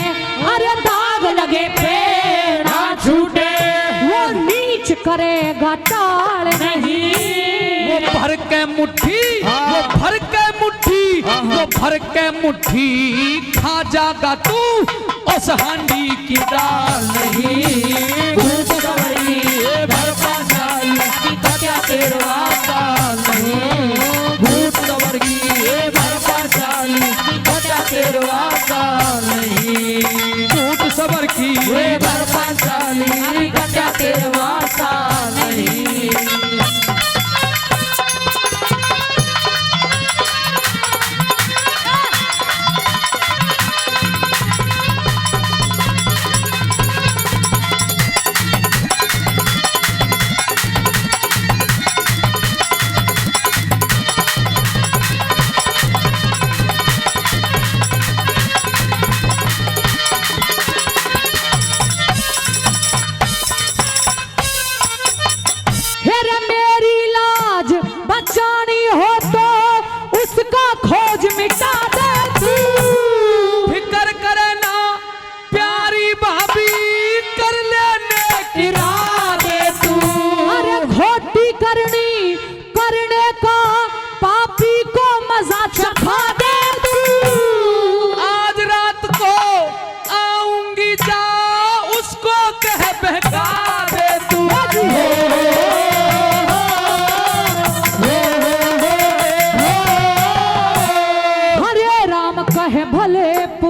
अरे दाग लगे पे ना छूटे। वो नीच करेगा टाल नहीं। वो भर के मुट्ठी वो भर के मुट्ठी वो भर के मुट्ठी खा जागा तू उस हांडी की दाल नहीं। भूत कवरी बर्फाशाली कटा तेरवाता नहीं। भूत कवरी बर्फाशाली कटा तेरवाता नहीं। भूत सबर की बर्फाशाली कटा तेरवाता नहीं।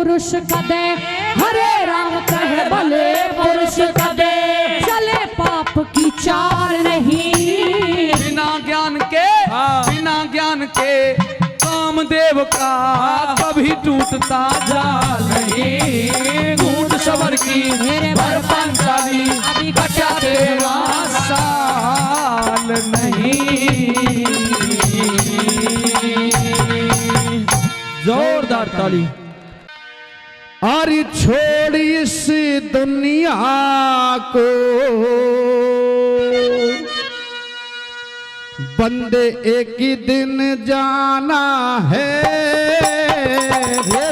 पुरुष कदे, हरे राम कहे भले पुरुष कदे, चले पाप की चाल नहीं। बिना ज्ञान के कामदेव का कभी टूटता जाल नहीं। घूट सबर की भर पांचाली, अभी कटा तेरा साल नहीं। जोरदार ताली। अरे छोड़ इस दुनिया को बंदे एक ही दिन जाना है।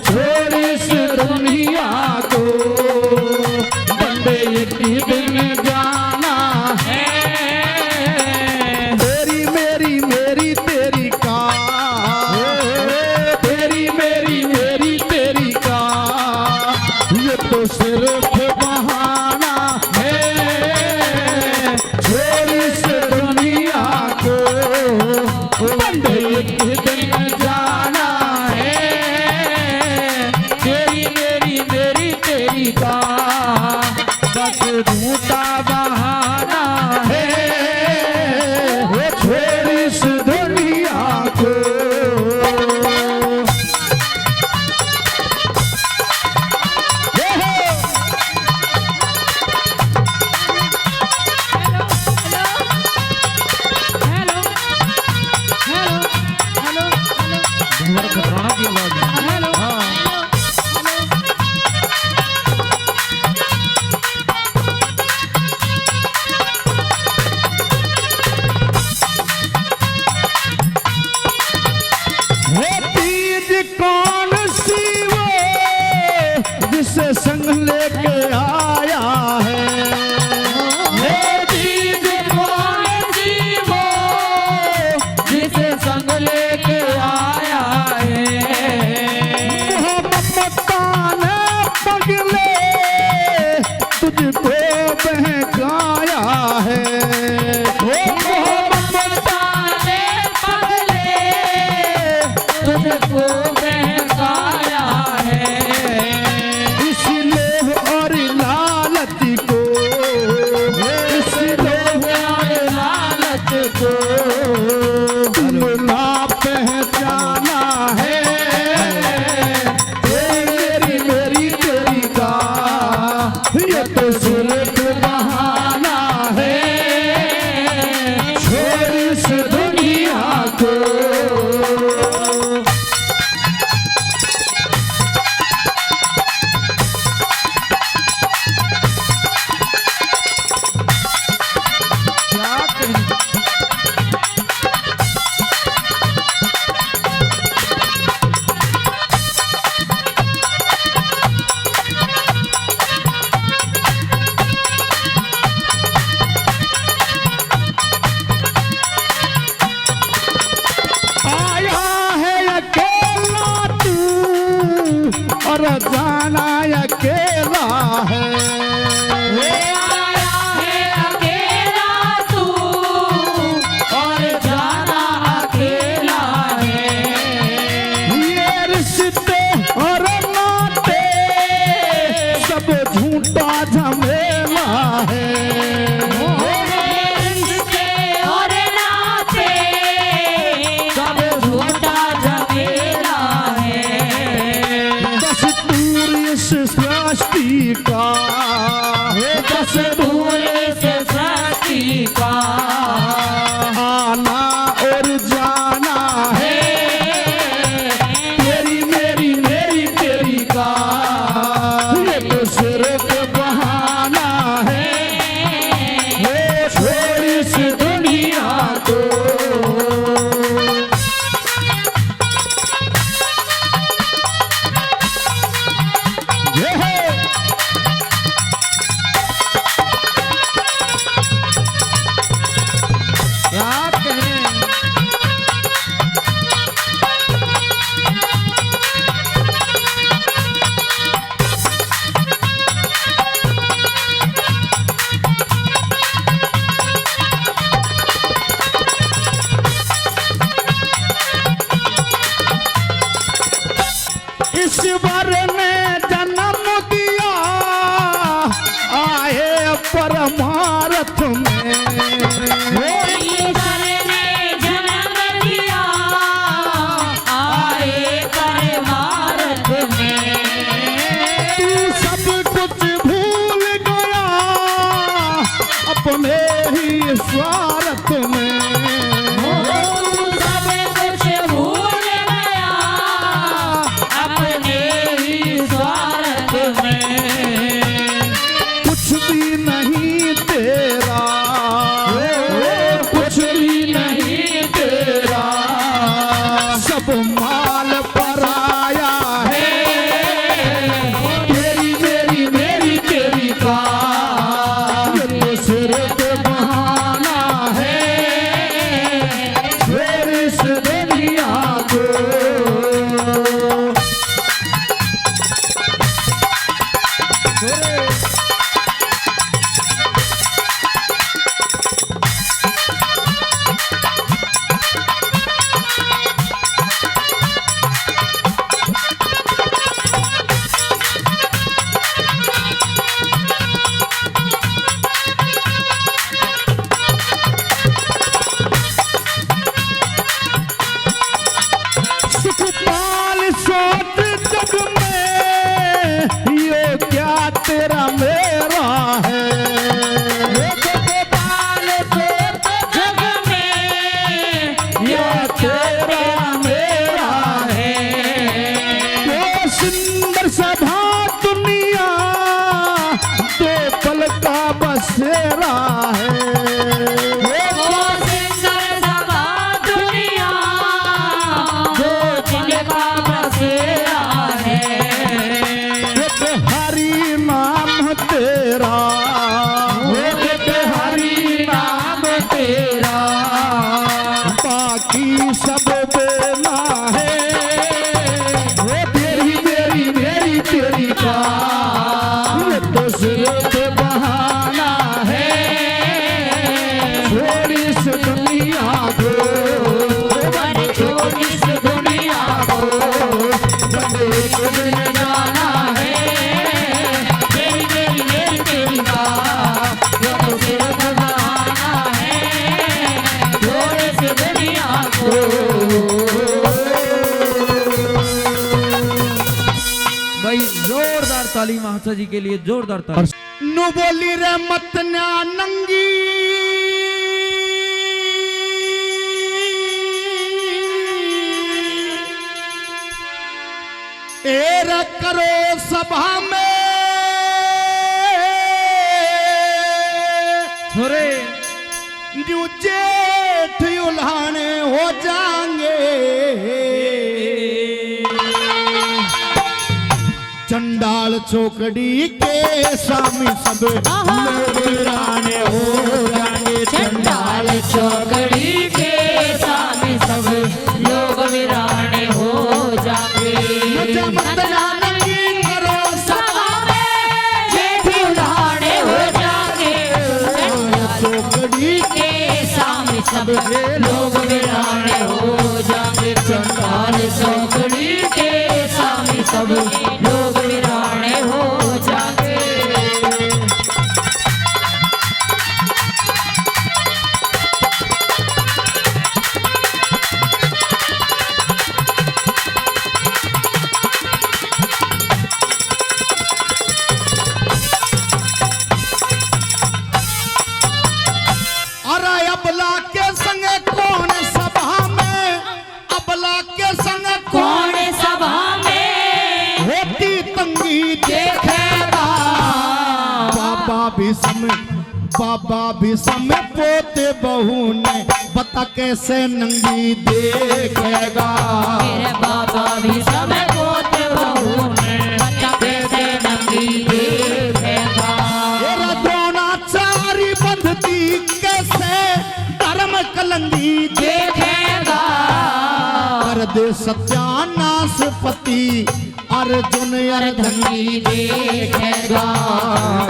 छोड़ इस दुनिया को बंदे एक ही दिन जाना है। तेरी मेरी मेरी तेरी का, तेरी मेरी मेरी तेरी का, ये तो सिर्फ बहाना है। छोड़ इस दुनिया को बंदे एक दिन जाना है। तेरी मेरी मेरी तेरी का बस झूठा बहाना है। छोड़ इस दुनिया को। कौन सी वो जिसे संग लेके आया है। ये चीज कौन सी वो जिसे संग लेके आया है। ममता ने पगले तुझको बहकाया है। ममता ने पगले तुझको बहकाया है। इस लोभ और लालच को, इस लोभ और लालच को तुमने पहचाना है। तेरी मेरी तेरी का ये तो सिर्फ बहाना है। छोड़ इस दुनिया को। और जाना अकेला है। आया है अकेला तू और जाना अकेला है। ये रिश्ते और नाते सब झूठा झमेला है। रिश्ते और नाते सब झूठा झमेला है। दस्तूर इस सृष्टि का, दस्तूर इस सृष्टि का, आना और जाना है। तेरी मेरी मेरी तेरी का ये तो सिर्फ बहाना है। छोड़ इस दुनिया को। ये है ईश्वर ने जन्म दिया आए परमार्थ में। ईश्वर ने जन्म दिया आए परमार्थ में। तू सब कुछ भूल गया अपने ही स्वार्थ में। सब कुछ भूल गया अपने ही स्वार्थ में। कुछ भी नहीं तेरा, कुछ भी नहीं तेरा, सब माल पराया है। तेरी मेरी मेरी तेरी का ये तो सिर्फ बहाना है फिर इस दुनिया को। सुखपाल सोच जग में ये क्या तेरा मेरा है। सुखपाल सोच जग में ये तेरा मेरा है। वो सुंदर सभा दुनिया दो पल का बसेरा है। वो सुंदर सभा दुनिया दो पल का बसेरा है। एक हरि नाम तेरा, एक हरि नाम तेरा, बाकी सब बेला है। वो तेरी मेरी मेरी तेरी का ये तो सिर्फ बहाना है छोड़ इस दुनिया को। छोड़ इस दुनिया को एक दिन जाना है। तेरी मेरी मेरी तेरी का ये तो सिर्फ बहाना है छोड़ इस दुनिया को। भाई जोरदार ताली महाशा जी के लिए, जोरदार ताली। नु बोली रे मत ना नंगी एर करो सभा में थोड़े जो जेठ उल्हाने हो जाएंगे। चंडाल चौकड़ी के सामने सब लोग वीराने हो जाएंगे। चंडाल चौकड़ी के सामने सब लोग वीराने हो जाएंगे। मत ना नंगी करो सभा में जेठ उल्हाड़े हो जाएंगे। चौकड़ी के सामने सब लोग वीराने हो जाएंगे। चंडाल चौकड़ी के सामने सब लोग वीराने हो जाएंगे। अरे अबला के संग कौन सभा में, अबला के संग कौन सभा में होती तंगी देखेगा। बाबा भी समय पोते बहू ने बता कैसे नंगी देखेगा। मेरे बाबा भी समय पोते बहू ने बता कैसे नंगी देखेगा। तेरा द्रोणाचारी बंधती कैसे धर्म कलंगी देखेगा। कर दे सत्यानाश पति अर्जुन अर्धंगी देखेगा।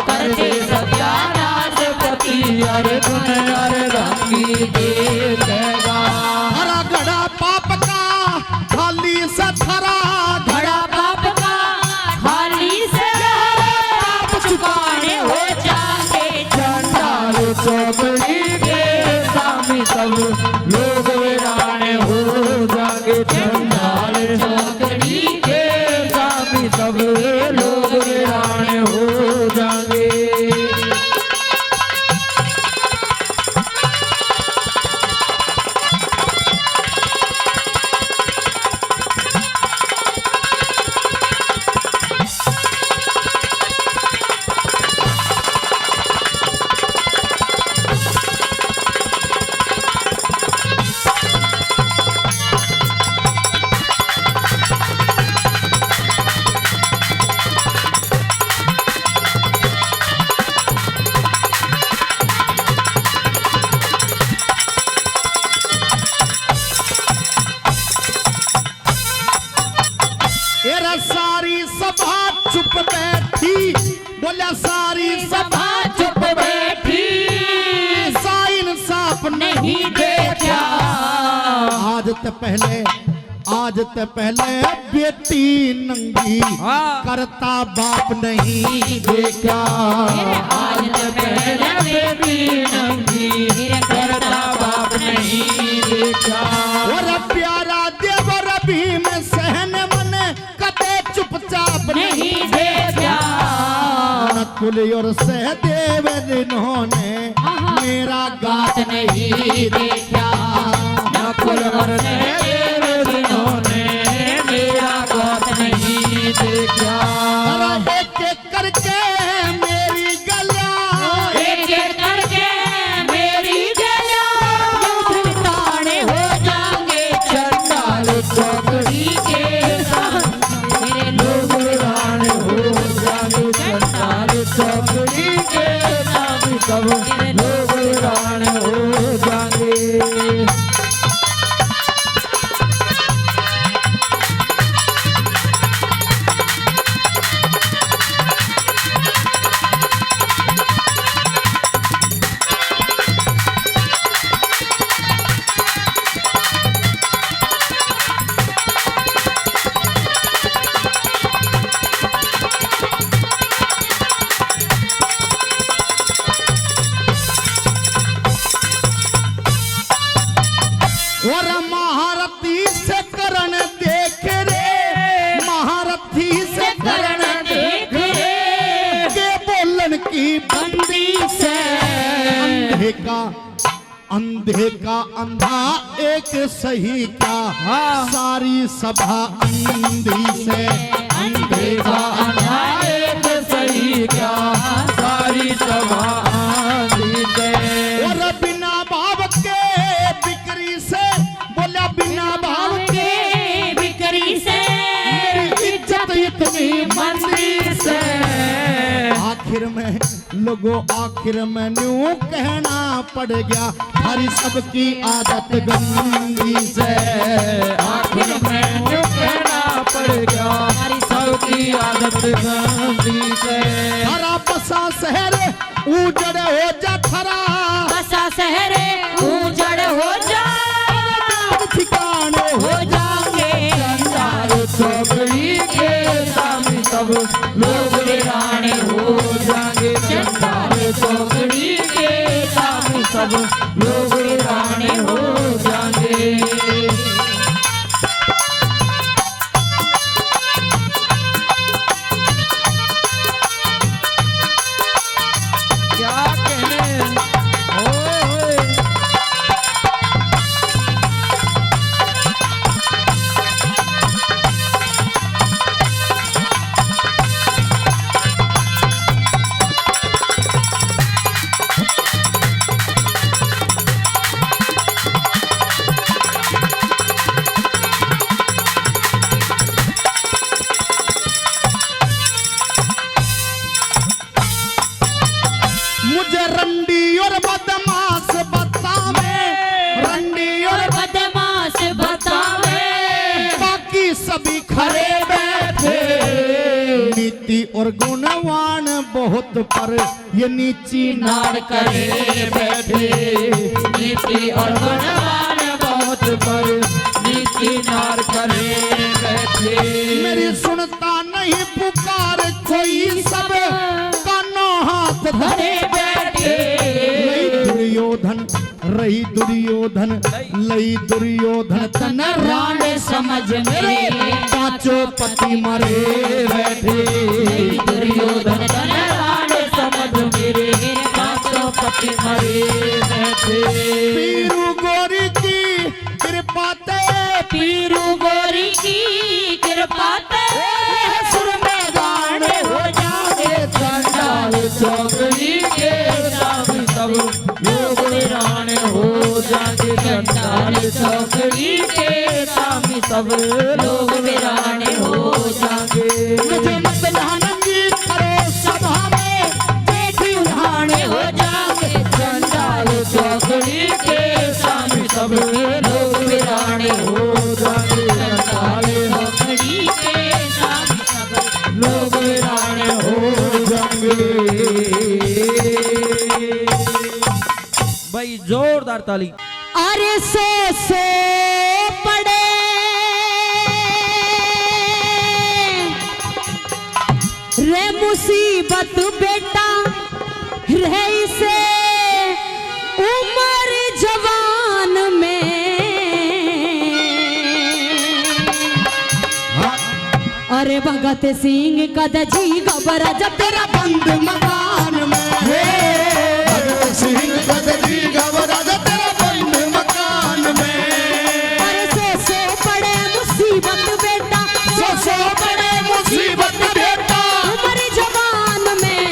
कर दे सत्यानाश पति अर्जुन अर्धंगी देखेगा। हरा घड़ा पाप का खाली सा थरा, घड़ा पाप सब लोग वीरान हो जाएंगे। सारी सभा चुप बैठी, बोला सारी सभा चुप बैठी, साइन साफ नहीं देखा। आज ते पहले बेटी नंगी करता बाप नहीं देखा। आज ते पहले बेटी नंगी करता बाप नहीं देखा। और प्यारा देवर भी में सहन मन कदे चुपचाप नहीं देखा। नकुल और सहदेव जिन्होंने मेरा गात नहीं देखा। नकुल और सहदेव जिन्होंने मेरा गात नहीं देखा। एक एक करके मेरी गला, एक एक करके मेरी गला ताने हो जाएंगे। चंडाल चौकड़ी के साथ मेरे लोग वीरान हो जाएंगे। चंडाल चौकड़ी के साथ सब लोग वीरान हो जाएंगे। और महारथी से करण देख रे, महारथी से करण देख रे, के बोलन की बंदी से। अंधे का अंधा एक सही क्या, सारी सभा अंधी से। अंधे का अंधा एक सही क्या, सारी सभा अंधी से। और बिना भाव के बिक्री से, बोला बिना भाव के बिक्री से मेरी इज्जत इतनी मंदी से। आखिर में लोगों आखिर में न्यू कहना पड़ गया, हरी सबकी आदत गंदी से। आखिर में न्यू कहना पड़ गया, हरी सबकी आदत गंदी से। हरा बसा शहर उजड़ हो जा, थरा बसा शहर उजड़ हो जा, ठिकाने हो जाएंगे। चंडाल चौकड़ी के सामने सब लोग वीरान हो जाएंगे। चंडाल चौकड़ी के सामने सब लोग वीरान हो जाएंगे। क्या कहने ओए मुझे रंडी और बदमाश बतावे, रंडी और बदमाश बतावे, बाकी सभी खड़े बैठे। नीति और गुणवान बहुत पर ये नीची नार करे बैठे। नीति और गुणवान बहुत पर नीची नार करे बैठे। मेरी सुनता नहीं पुकार कोई, सब कानों हाथ धरे बैठे। रही दुर्योधन लई दुर्योधन तन राणे समझ मेरे पांचों पति मरे बैठे दुर्योधन तन राणे समझ मेरे पांचों पति मरे बैठे। पीरू गोरी की कृपा ते पीरू गोरी की कृपा ते सुर में गाने हो जाए चंडाल चौकड़ी के सामने सब लोग वीराने हो जाए चंडाल चौकड़ी के सामने सब लोग वीराने हो जाए। मुझे मत नहानंगी करो सभा में देखी उठाने हो जाए चंडाल चौकड़ी के सामने सब लोग वीराने हो जाए चंडाल चौकड़ी के सामने सब लोग वीराने हो भाई जोरदार ताली। अरे सो पड़े रे मुसीबत बेटा रे से उम्र जवान में। अरे भगत सिंह कद जी घबरा जब तेरा बंद मकान में भगत सिंह गदरी गवरा तेरा बंद मकान में। अरे सो पड़े मुसीबत बेटा सो बड़े मुसीबत बेटा उम्र जवान में।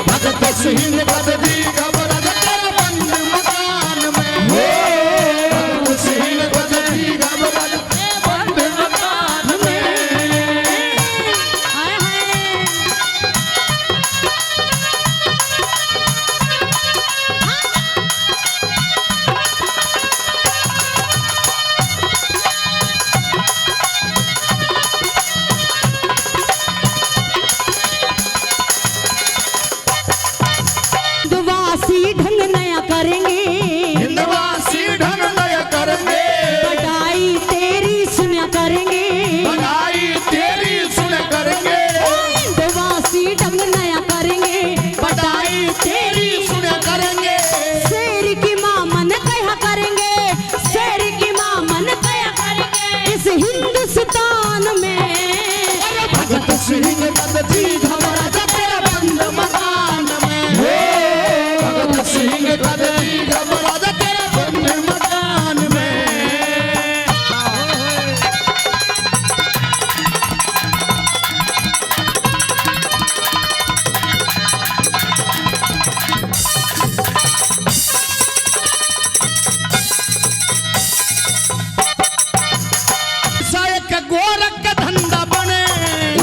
भगत सिंह गदरी गवरा तेरा बंद मकान में भगत सिंह गदरी गवरा बंद मकान में। हाय हाय दुवासी ढंग नया करेंगे हिंदवासी ढंग नया करेंगे बड़ाई तेरी सुना करेंगे बनाई तेरी सुन करेंगे दुवासी ढंग नया करेंगे बटाई तेरी सुन करेंगे। शेर की माँ मन कहा करेंगे शेर की माँ मन कहा करेंगे इस हिंदुस्तान में। भगत सिंह गदरी घबरा तेरा बंद मकान में भगत सिंह गदरी घबरा तेरा बंद मकान में। सायक गोरख का धंधा बने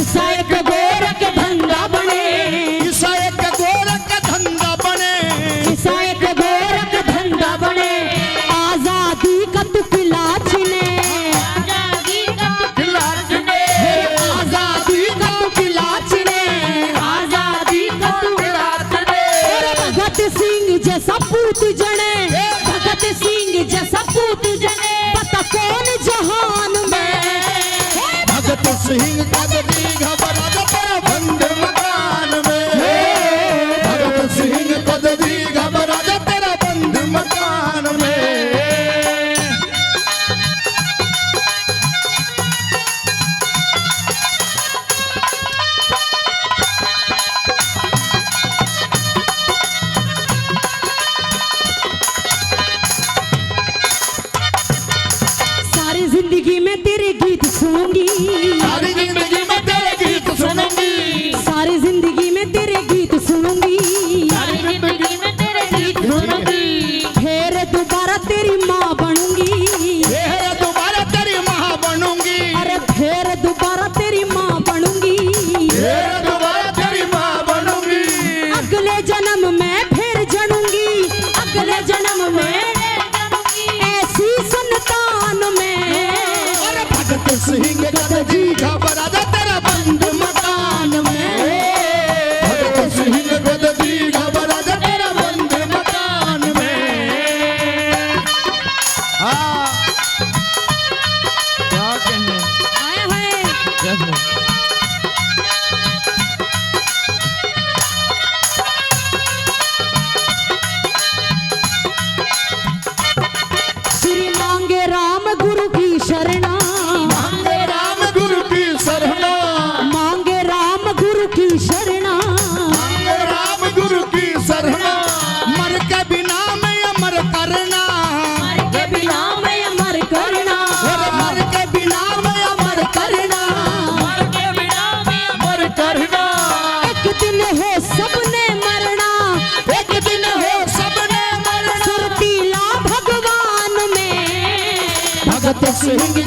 ईसाई का गोरख धंधा बने सायक गोरख का धंधा बने ईसाई का गोरख धंधा बने आजादी का तुकला छिने आजादी का खिलाफ में आजादी का तुकला छिने आजादी का तुकला छिने। भगत सिंह जैसा पूत जने भगत सिंह जैसा पूत जने पता कौन जहान में। भगत सिंह गदरी घबरा तेरा बंद मकान में भगत सिंह गदरी घबरा तेरा बंद मकान में। सारी जिंदगी में तेरे गीत सुनूंगी सारी जिंदगी सिंह